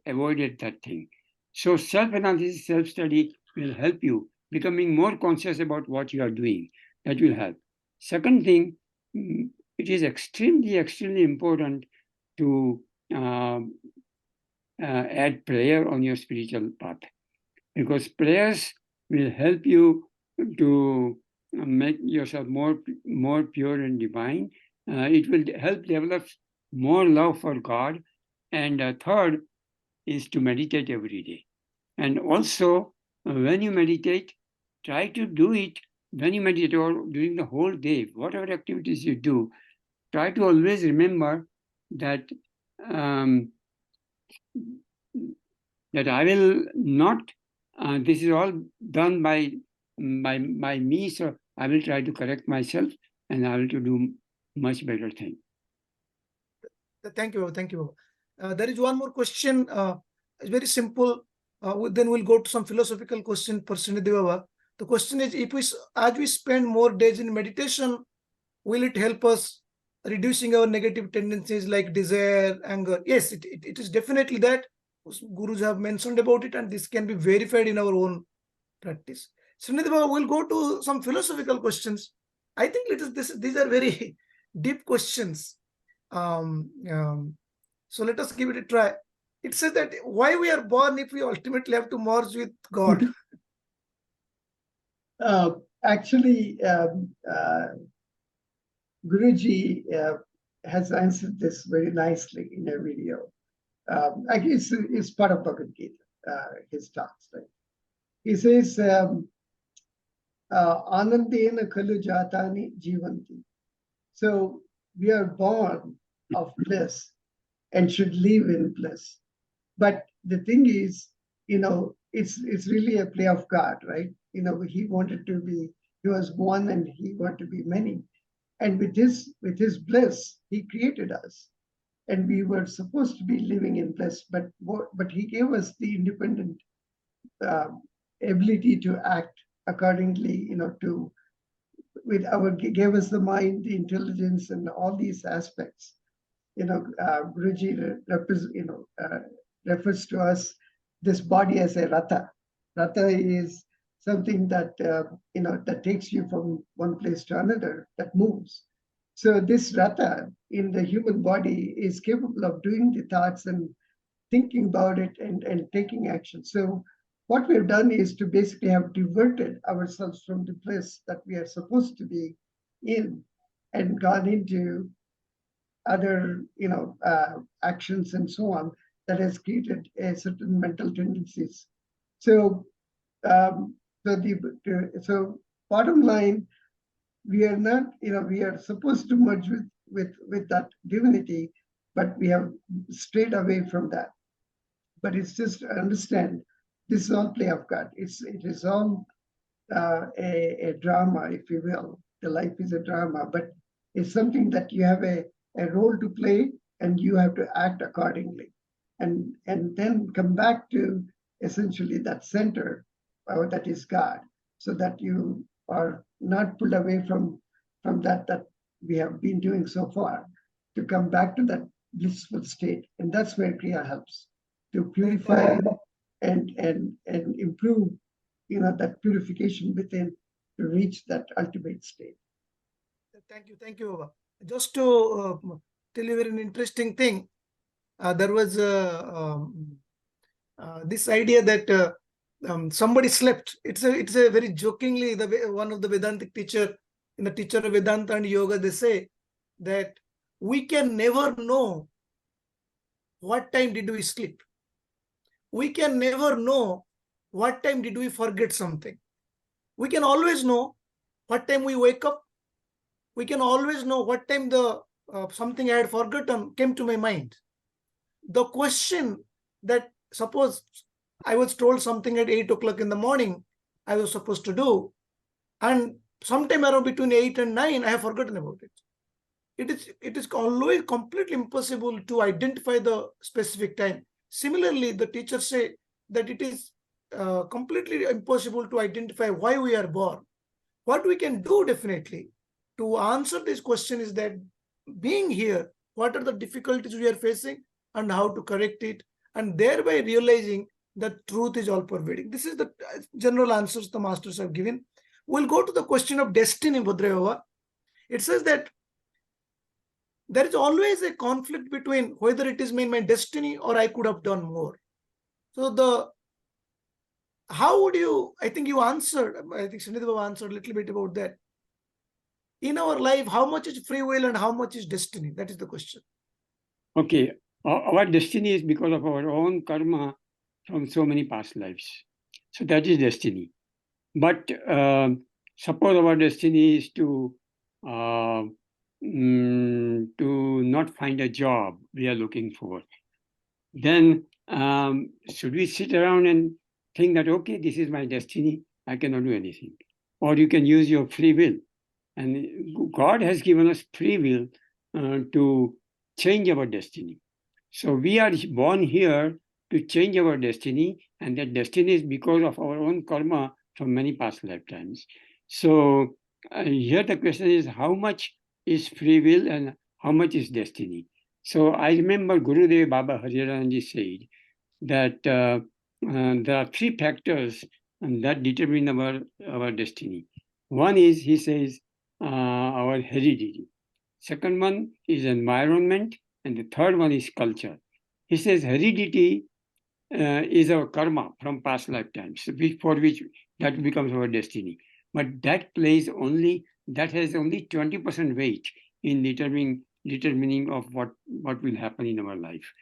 avoided that thing? So self-analysis, self-study will help you becoming more conscious about what you are doing. That will help. Second thing, it is extremely, extremely important to add prayer on your spiritual path, because prayers will help you to make yourself more pure and divine. It will help develop more love for God. And third is to meditate every day. And also, when you meditate, try to do it when you meditate or during the whole day, whatever activities you do, try to always remember that that I will not, this is all done by me, so I will try to correct myself and I will to do much better thing. Thank you. Thank you. There is one more question. It's very simple. Then we'll go to some philosophical question for Srinidhi Baba. The question is, as we spend more days in meditation, will it help us reducing our negative tendencies like desire, anger? Yes, it is definitely that. Gurus have mentioned about it, and this can be verified in our own practice. Srinidhi Baba, we'll go to some philosophical questions. I think these are very deep questions. So let us give it a try. It says that why we are born if we ultimately have to merge with God. Actually, Guruji has answered this very nicely in a video. It's part of Bhagavad Gita, his talks. Right? He says, Anandena Kalu Jatani Jivanti. So we are born of bliss and should live in bliss. But the thing is, it's really a play of God, right? He wanted to be, he was one and he wanted to be many. And with his bliss, he created us. And we were supposed to be living in bliss, but he gave us the independent ability to act accordingly, gave us the mind, the intelligence, and all these aspects. Guruji refers to us, this body, as a ratha. Ratha is something that, that takes you from one place to another, that moves. So this ratha in the human body is capable of doing the thoughts and thinking about it and taking action. So what we've done is to basically have diverted ourselves from the place that we are supposed to be in and gone into other, actions and so on that has created a certain mental tendencies. So, so bottom line, we are not, we are supposed to merge with that divinity, but we have strayed away from that. But it's just to understand this is all play of God. It is all a drama, if you will. The life is a drama, but it's something that you have a role to play and you have to act accordingly. And then come back to essentially that center, that is God, so that you are not pulled away from that we have been doing so far, to come back to that blissful state. And that's where Kriya helps to purify and improve, that purification within to reach that ultimate state. Thank you, Baba. Just to tell you an interesting thing, there was this idea that somebody slept. It's a very jokingly, one of the Vedantic teacher, in the teacher of Vedanta and Yoga, they say that we can never know what time did we sleep. We can never know what time did we forget something. We can always know what time we wake up. We can always know what time the something I had forgotten came to my mind. The question that, suppose I was told something at 8 o'clock in the morning I was supposed to do, and sometime around between 8 and 9 I have forgotten about it. It is always completely impossible to identify the specific time. Similarly, the teachers say that it is completely impossible to identify why we are born. What we can do definitely to answer this question is that, being here, what are the difficulties we are facing and how to correct it, and thereby realizing that truth is all pervading. This is the general answers the masters have given. We'll go to the question of destiny, Bhadrayu Baba. It says that there is always a conflict between whether it is my destiny or I could have done more. So how would you, I think you answered, I think Srinidhi Baba answered a little bit about that. In our life, how much is free will and how much is destiny? That is the question. Okay, our destiny is because of our own karma from so many past lives. So that is destiny. But suppose our destiny is to not find a job we are looking for, then should we sit around and think that, okay, this is my destiny, I cannot do anything? Or you can use your free will. And God has given us free will to change our destiny. So we are born here to change our destiny, and that destiny is because of our own karma from many past lifetimes. So here the question is, how much is free will and how much is destiny? So I remember Gurudev Baba Hariharanji said that there are three factors that determine our destiny. One is, he says, our heredity. Second one is environment, and the third one is culture. He says heredity is our karma from past lifetimes, for which that becomes our destiny. But that has only 20% weight in determining of what will happen in our life.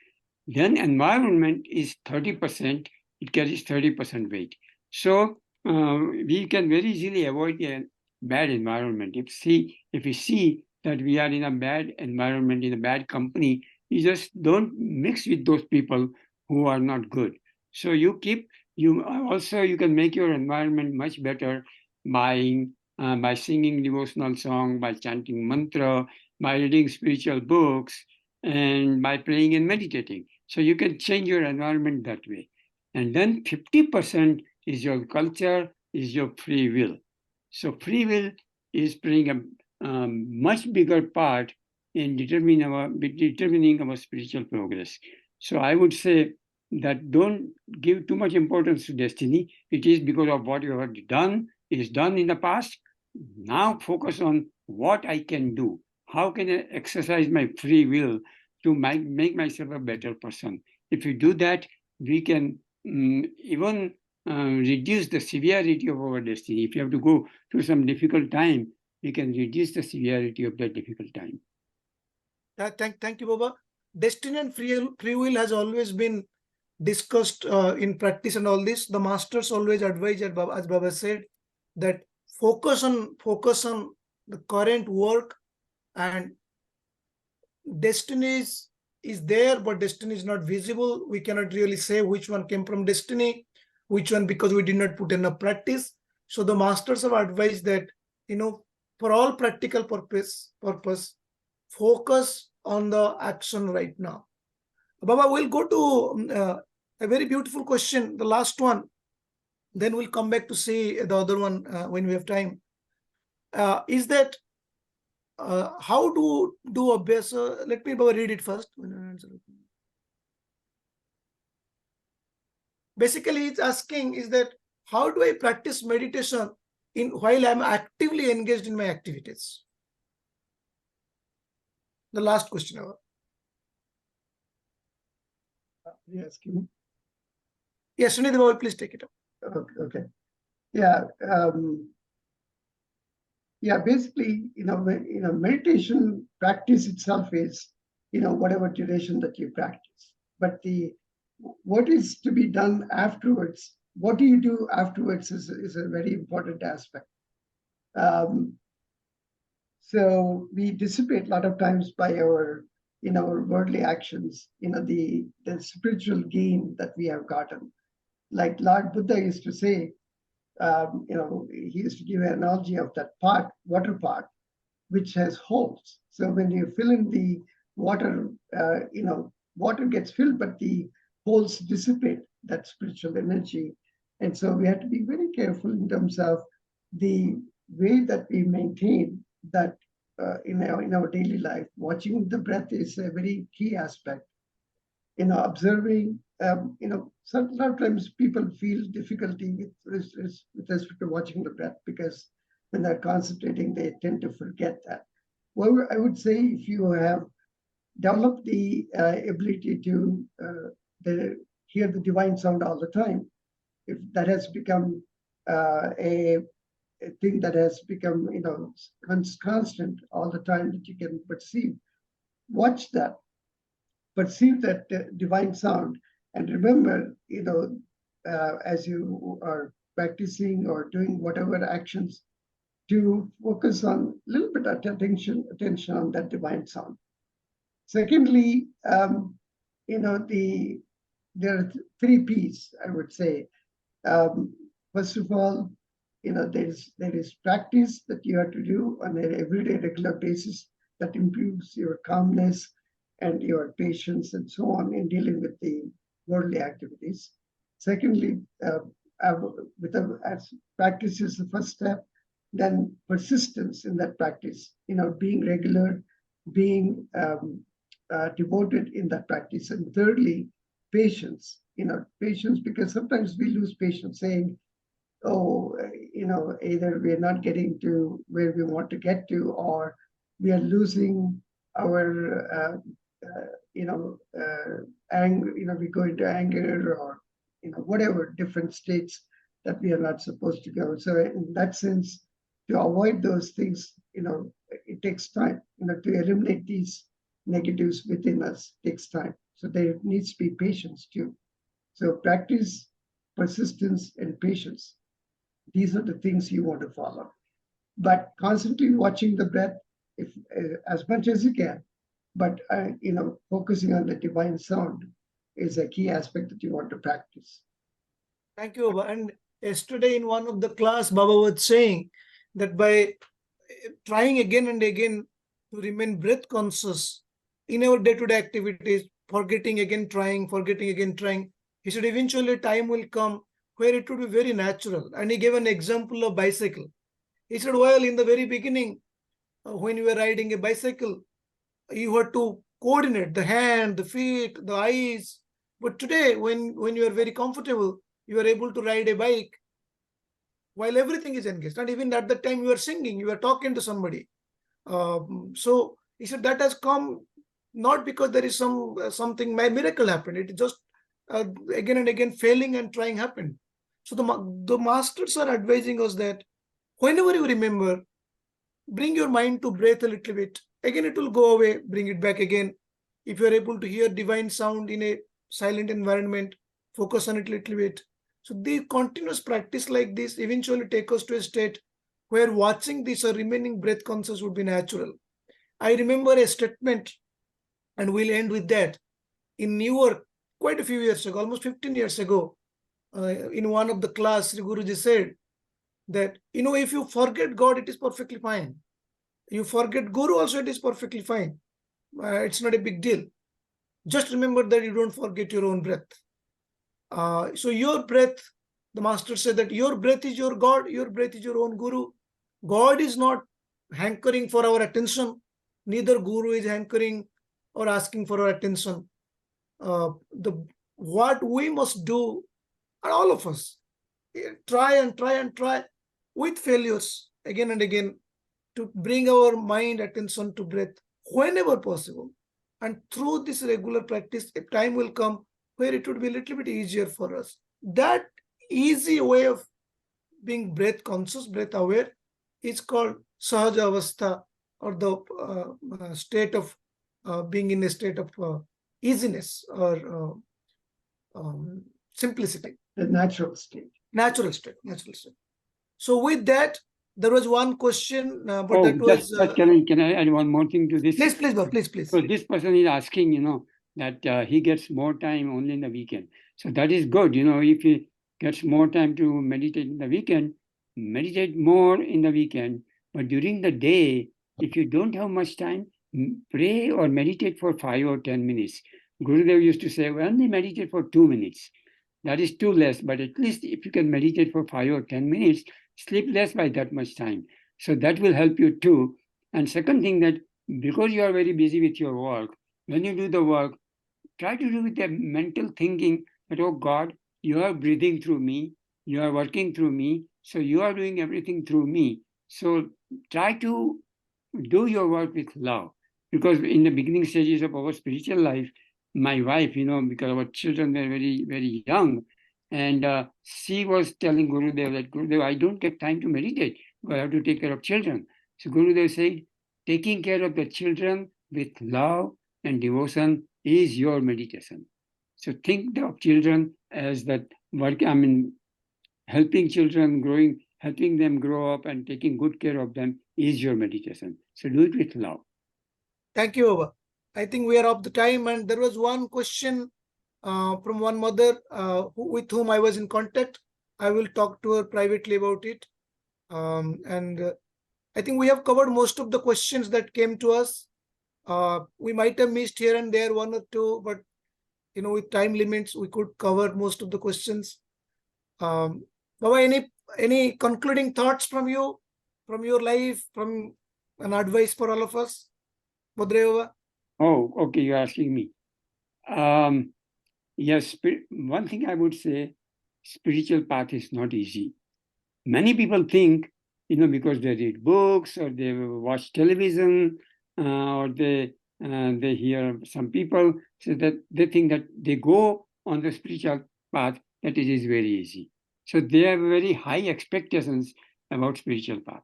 Then environment is 30%, it carries 30% weight. So we can very easily avoid a bad environment. If we see that we are in a bad environment, in a bad company, you just don't mix with those people who are not good. So you can make your environment much better by singing devotional song, by chanting mantra, by reading spiritual books, and by praying and meditating. So you can change your environment that way. And then 50% is your culture, is your free will. So free will is playing a much bigger part in determining our spiritual progress. So I would say that don't give too much importance to destiny. It is because of what you have done, is done in the past. Now focus on what I can do. How can I exercise my free will to make myself a better person? If you do that, we can even reduce the severity of our destiny. If you have to go through some difficult time, we can reduce the severity of that difficult time. Thank you, Baba. Destiny and free will has always been discussed in practice and all this. The masters always advise, as Baba said, that focus on the current work, and destiny is there, but destiny is not visible. We cannot really say which one came from destiny, which one because we did not put enough practice. So the masters have advised that, for all practical purpose, focus on the action right now. Baba, we'll go to a very beautiful question, the last one. Then we'll come back to see the other one when we have time. Is that how do abhyasa? Let me read it first. Basically, it's asking is that how do I practice meditation while I'm actively engaged in my activities? The last question. Yes, can you? Yes, Srinidhi Baba, please take it up. Okay. Yeah. Basically, meditation practice itself is, whatever duration that you practice. But what is to be done afterwards, what do you do afterwards is a very important aspect. So we dissipate a lot of times by our worldly actions, the spiritual gain that we have gotten. Like Lord Buddha used to say, he used to give an analogy of that water pot, which has holes. So when you fill in the water, water gets filled, but the holes dissipate that spiritual energy. And so we have to be very careful in terms of the way that we maintain that in our daily life. Watching the breath is a very key aspect. Observing sometimes people feel difficulty with respect to watching the breath, because when they're concentrating, they tend to forget that. Well, I would say if you have developed the ability to hear the divine sound all the time, if that has become a thing that has become, constant all the time, that you can perceive, watch that, perceive that divine sound, and remember, as you are practicing or doing whatever actions, to focus on a little bit of attention on that divine sound. Secondly, there are three P's, I would say. First of all, there is practice that you have to do on an everyday, regular basis that improves your calmness and your patience and so on in dealing with the worldly activities. Secondly, as practice is the first step, then persistence in that practice, being regular, being devoted in that practice. And thirdly, patience, patience, because sometimes we lose patience saying, oh, either we're not getting to where we want to get to, or we are losing our, anger, we go into anger, or, whatever different states that we are not supposed to go. So in that sense, to avoid those things, it takes time, to eliminate these negatives within us takes time. So there needs to be patience too. So practice, persistence, and patience. These are the things you want to follow. But constantly watching the breath, if as much as you can, but focusing on the divine sound is a key aspect that you want to practice. Thank you, Baba. And yesterday in one of the class, Baba was saying that by trying again and again to remain breath conscious in our day-to-day activities, forgetting again trying, he said eventually time will come where it would be very natural. And he gave an example of bicycle. He said, well, in the very beginning, when you were riding a bicycle, you had to coordinate the hand, the feet, the eyes. But today, when you are very comfortable, you are able to ride a bike while everything is engaged. And even at the time you are singing, you are talking to somebody. So he said that has come not because there is something miracle happened. It just again and again failing and trying happened. So the masters are advising us that whenever you remember, bring your mind to breath a little bit. Again, it will go away, bring it back again. If you are able to hear divine sound in a silent environment, focus on it a little bit. So the continuous practice like this eventually take us to a state where watching this or remaining breath conscious would be natural. I remember a statement, and we'll end with that. In New York, quite a few years ago, almost 15 years ago, in one of the class, Sri Guruji said that, if you forget God, it is perfectly fine. You forget Guru also, it is perfectly fine. It's not a big deal. Just remember that you don't forget your own breath. So your breath, the master said that your breath is your God, your breath is your own Guru. God is not hankering for our attention. Neither Guru is hankering or asking for our attention. What we must do, and all of us, try and try with failures again and again to bring our mind attention to breath whenever possible. And through this regular practice, a time will come where it would be a little bit easier for us. That easy way of being breath conscious, breath aware, is called Sahaja Avastha, or the state of being in a state of easiness or simplicity. The natural state. Natural state. So with that, there was one question, but that was... Can I add one more thing to this? Please. So this person is asking, that he gets more time only in the weekend. So that is good. If he gets more time to meditate in the weekend, meditate more in the weekend. But during the day, if you don't have much time, pray or meditate for 5 or 10 minutes. Gurudev used to say, only meditate for 2 minutes. That is too less, but at least if you can meditate for 5 or 10 minutes, sleep less by that much time. So that will help you too. And second thing, that because you are very busy with your work, when you do the work, try to do with the mental thinking that, oh God, you are breathing through me, you are working through me, so you are doing everything through me. So try to do your work with love. Because in the beginning stages of our spiritual life, my wife, because our children were very, very young, and she was telling Gurudev that, Gurudev, I don't get time to meditate because I have to take care of children. So Gurudev said, taking care of the children with love and devotion is your meditation. So think of children as that work, helping children growing, helping them grow up and taking good care of them is your meditation. So do it with love. Thank you, Baba. I think we are up the time, and there was one question from one mother with whom I was in contact. I will talk to her privately about it. And I think we have covered most of the questions that came to us. We might have missed here and there one or two, but with time limits, we could cover most of the questions. Baba, any concluding thoughts from you, from your life, from an advice for all of us? Bhadrayu Baba? Oh, okay, you're asking me. Yes, one thing I would say, spiritual path is not easy. Many people think, because they read books or they watch television or they hear some people say that they think that they go on the spiritual path, that it is very easy. So they have very high expectations about spiritual path.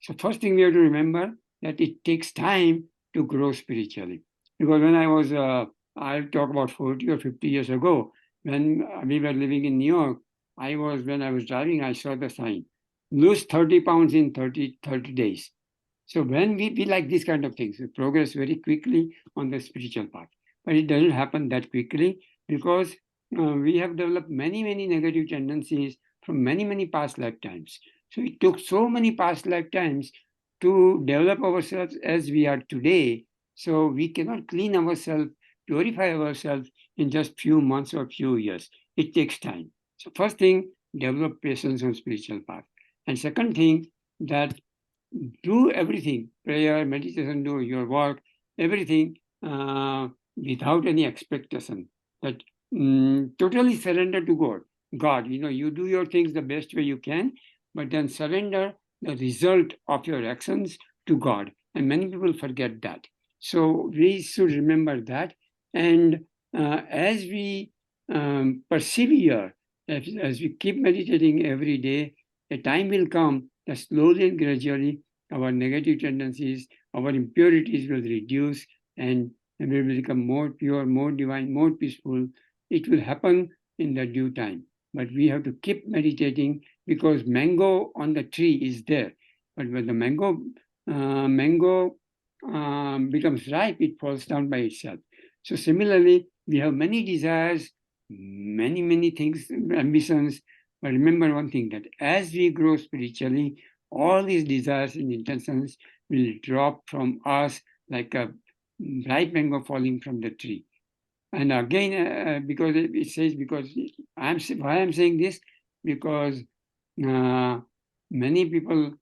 So first thing we have to remember that it takes time to grow spiritually. Because when I was, I'll talk about 40 or 50 years ago, when we were living in New York, when I was driving, I saw the sign, lose 30 pounds in 30 days. So when we like these kind of things, we progress very quickly on the spiritual path. But it doesn't happen that quickly because we have developed many, many negative tendencies from many, many past lifetimes. So it took so many past lifetimes to develop ourselves as we are today. So we cannot clean ourselves, purify ourselves in just few months or few years. It takes time. So first thing, develop patience on spiritual path. And second thing, that do everything, prayer, meditation, do your work, everything without any expectation. That totally surrender to God. God, you do your things the best way you can, but then surrender the result of your actions to God. And many people forget that. So we should remember that. And as we persevere, as we keep meditating every day, a time will come that slowly and gradually our negative tendencies, our impurities will reduce and we will become more pure, more divine, more peaceful. It will happen in the due time. But we have to keep meditating because mango on the tree is there. But when the mango becomes ripe, it falls down by itself. So similarly, we have many desires, many, many things, ambitions. But remember one thing, that as we grow spiritually, all these desires and intentions will drop from us like a ripe mango falling from the tree. And again, because it says, why I'm saying this, because many people,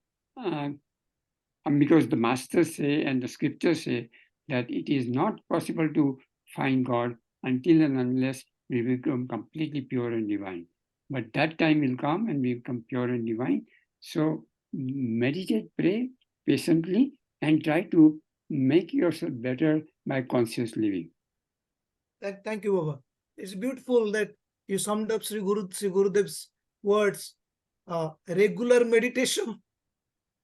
because the masters say and the scriptures say that it is not possible to find God until and unless we become completely pure and divine. But that time will come and we become pure and divine. So meditate, pray patiently, and try to make yourself better by conscious living. Thank you, Baba. It's beautiful that you summed up Sri Gurudev's words. Regular meditation,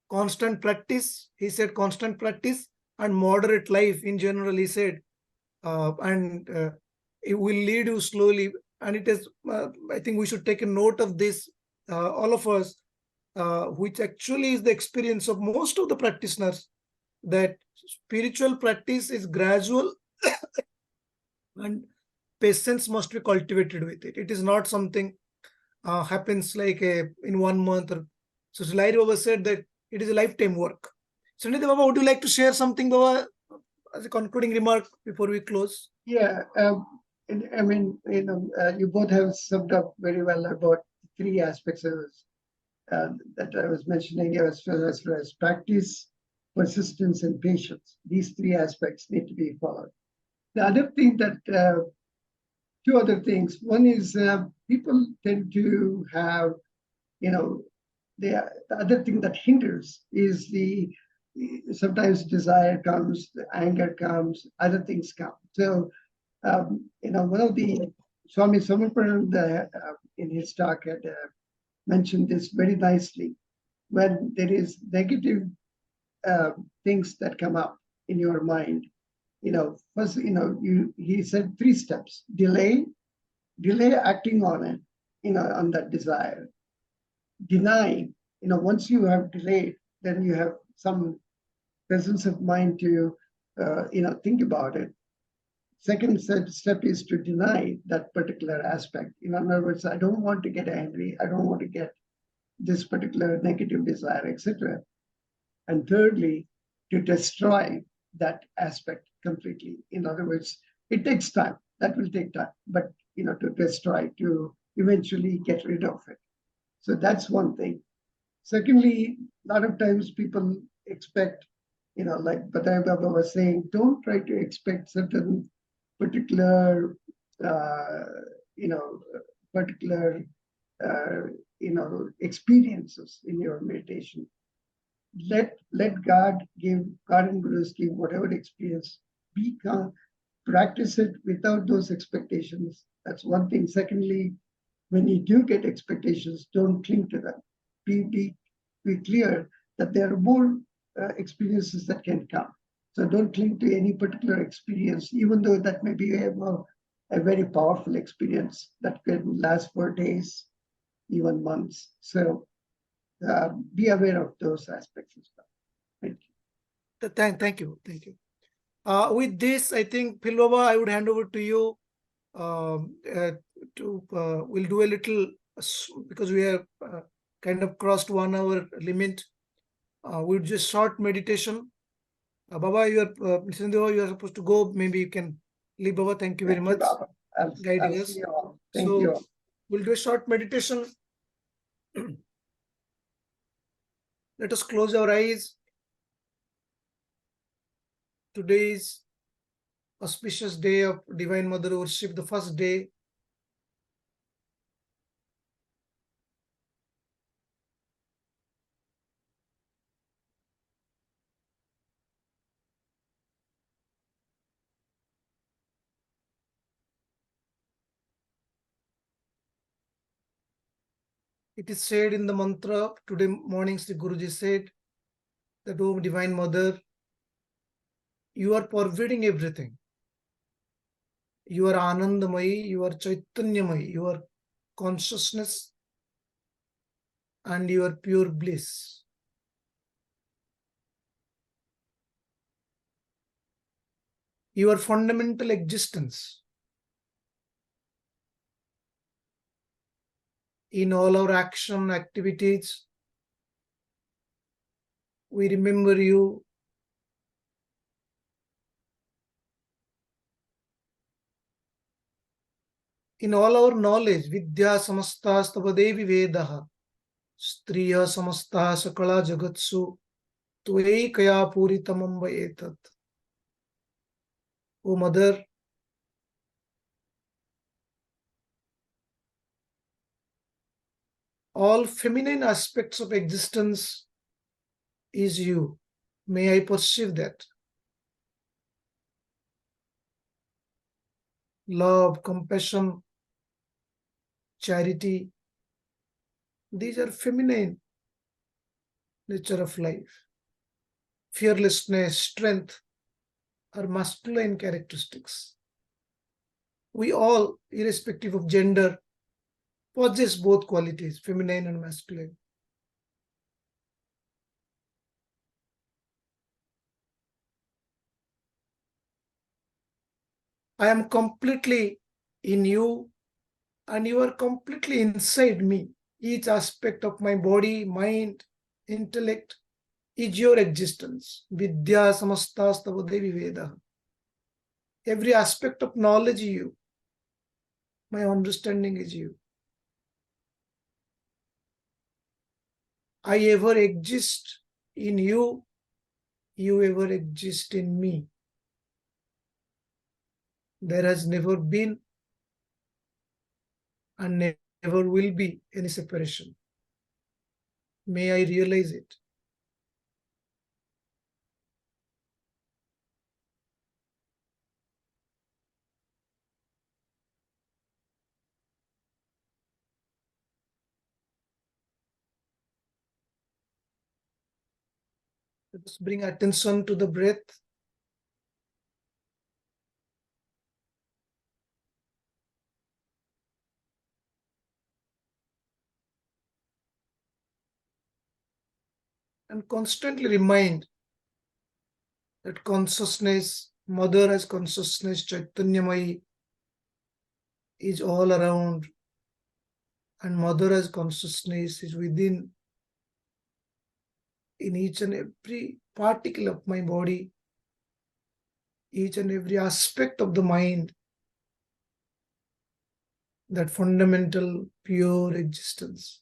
constant practice. He said constant practice and moderate life in general, he said. And it will lead you slowly. And it is, I think we should take a note of this, all of us, which actually is the experience of most of the practitioners, that spiritual practice is gradual and patience must be cultivated with it. It is not something happens like in 1 month. So Srilai Baba said that it is a lifetime work. Srinidhi Baba, would you like to share something, Baba, as a concluding remark before we close? Yeah, I mean, you both have summed up very well about three aspects of that I was mentioning as far as practice, persistence, and patience. These three aspects need to be followed. The other thing that, two other things. One is people tend to have, the other thing that hinders is sometimes desire comes, the anger comes, other things come. So, one of the Swami Samaprabhu in his talk had mentioned this very nicely. When there is negative things that come up in your mind, first, he said 3 steps: delay acting on it, on that desire. Deny, once you have delayed, then you have some presence of mind to, think about it. Second step is to deny that particular aspect. In other words, I don't want to get angry. I don't want to get this particular negative desire, etc. And thirdly, to destroy that aspect completely. In other words, it takes time. That will take time, but to destroy, to eventually get rid of it. So that's one thing. Secondly, a lot of times people expect, like Bhadrayu Baba was saying, don't try to expect certain particular, experiences in your meditation. Let God and Gurus give whatever experience. Be calm, practice it without those expectations. That's one thing. Secondly, when you do get expectations, don't cling to them. Be clear that there are more experiences that can come. So don't cling to any particular experience, even though that may be a very powerful experience that can last for days, even months. So be aware of those aspects as well. Thank you. Thank you. With this, I think, Phil Baba, I would hand over to you. We'll do a little, because we have kind of crossed 1 hour limit. We'll just short meditation. Baba, you are supposed to go. Maybe you can leave, Baba. Thank you very much. Baba. Guiding I'll us. see you all. Thank So, you all. we'll do a short meditation. Let us close our eyes. Today is auspicious day of Divine Mother worship, the first day. It is said in the mantra, today morning Sri Guruji said that, oh Divine Mother, you are pervading everything. You are Anandamayi, you are Chaitanyamayi, you are consciousness, and you are pure bliss. Your fundamental existence. In all our action, activities, we remember you. In all our knowledge, Vidya samasta stavadevi vedaha, striya samasta sakala jagatsu, tuekaya puritamam vayetat. O Mother, all feminine aspects of existence is you. May I perceive that. Love, compassion, charity, these are feminine nature of life. Fearlessness, strength are masculine characteristics. We all, irrespective of gender, possess both qualities, feminine and masculine. I am completely in you, and you are completely inside me. Each aspect of my body, mind, intellect is your existence. Vidya samastasthava devi veda. Every aspect of knowledge is you. My understanding is you. I ever exist in you, you ever exist in me. There has never been and never will be any separation. May I realize it. Let us bring attention to the breath. And constantly remind that consciousness, Mother as consciousness, Chaitanyamai, is all around, and Mother as consciousness is within, in each and every particle of my body, each and every aspect of the mind, that fundamental pure existence.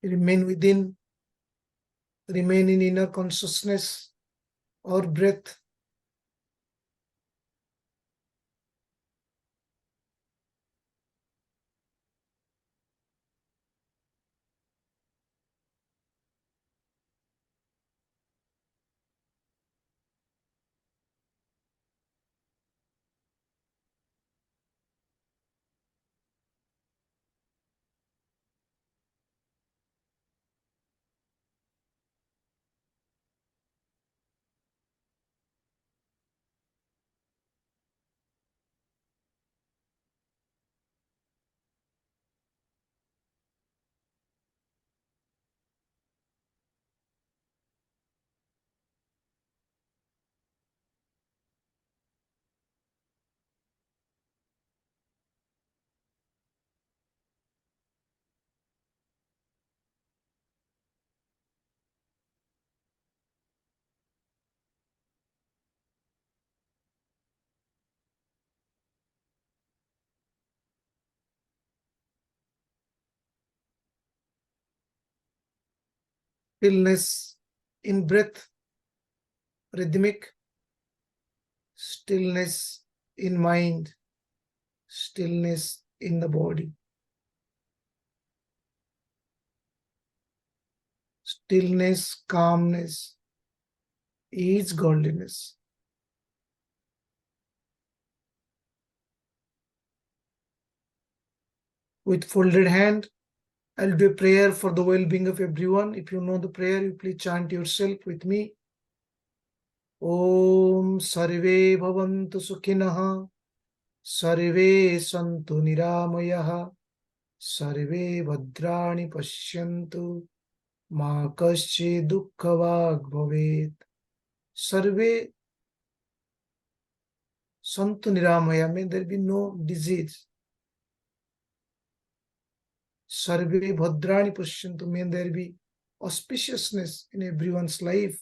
Remain within, remain in inner consciousness or breath. Stillness in breath, rhythmic. Stillness in mind, stillness in the body. Stillness, calmness is godliness. With folded hand, I'll do a prayer for the well-being of everyone. If you know the prayer, you please chant yourself with me. Om Sarve Bhavantu Sukhinah, Sarve Santu Niramayah, Sarve Bhadrani Pashyantu, Ma Kasche Dukkhavag Bhavet. Sarve Santu Niramaya, may there be no disease. Sarve Bhadrani Pashyantu, may there be auspiciousness in everyone's life.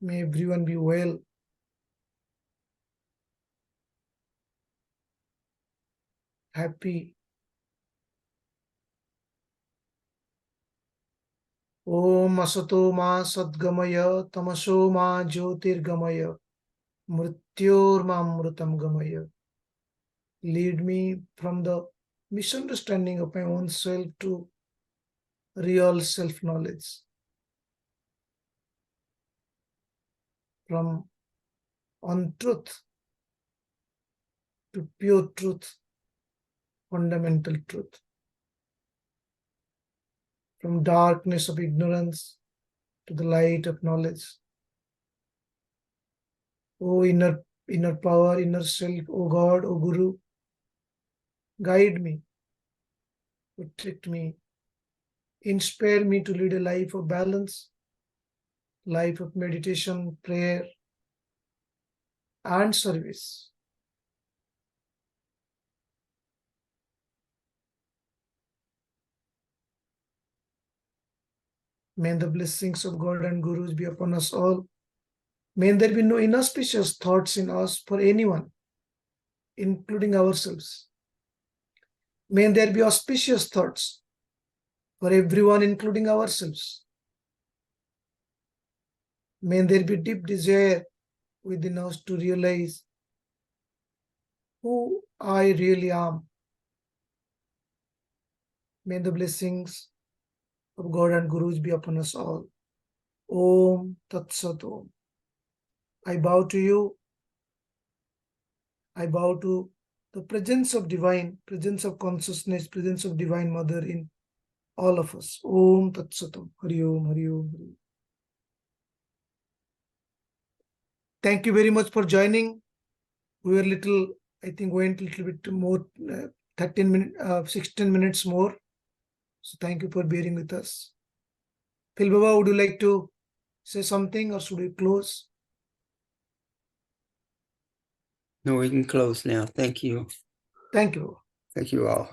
May everyone be well. Happy. Om Asato Ma Sadgamaya, Tamaso Ma Jyotirgamaya, Mrityor Ma Mritam Gamaya. Lead me from the misunderstanding of my own self to real self-knowledge. From untruth to pure truth, fundamental truth. From darkness of ignorance to the light of knowledge. O inner power, inner self, O God, O Guru, guide me, protect me, inspire me to lead a life of balance, life of meditation, prayer, and service. May the blessings of God and Gurus be upon us all. May there be no inauspicious thoughts in us for anyone, including ourselves. May there be auspicious thoughts for everyone, including ourselves. May there be deep desire within us to realize who I really am. May the blessings of God and Gurus be upon us all. Om Tat Sat Om. I bow to you. I bow to the presence of divine, presence of consciousness, presence of divine mother in all of us. Om Tat Sat Om. Hari Om, Hari Om, Hari Om. Thank you very much for joining. We were little, I think went a little bit more, 13 minutes, 16 minutes more. So thank you for bearing with us. Phil Baba, would you like to say something or should we close? No, we can close now. Thank you. Thank you. Thank you all.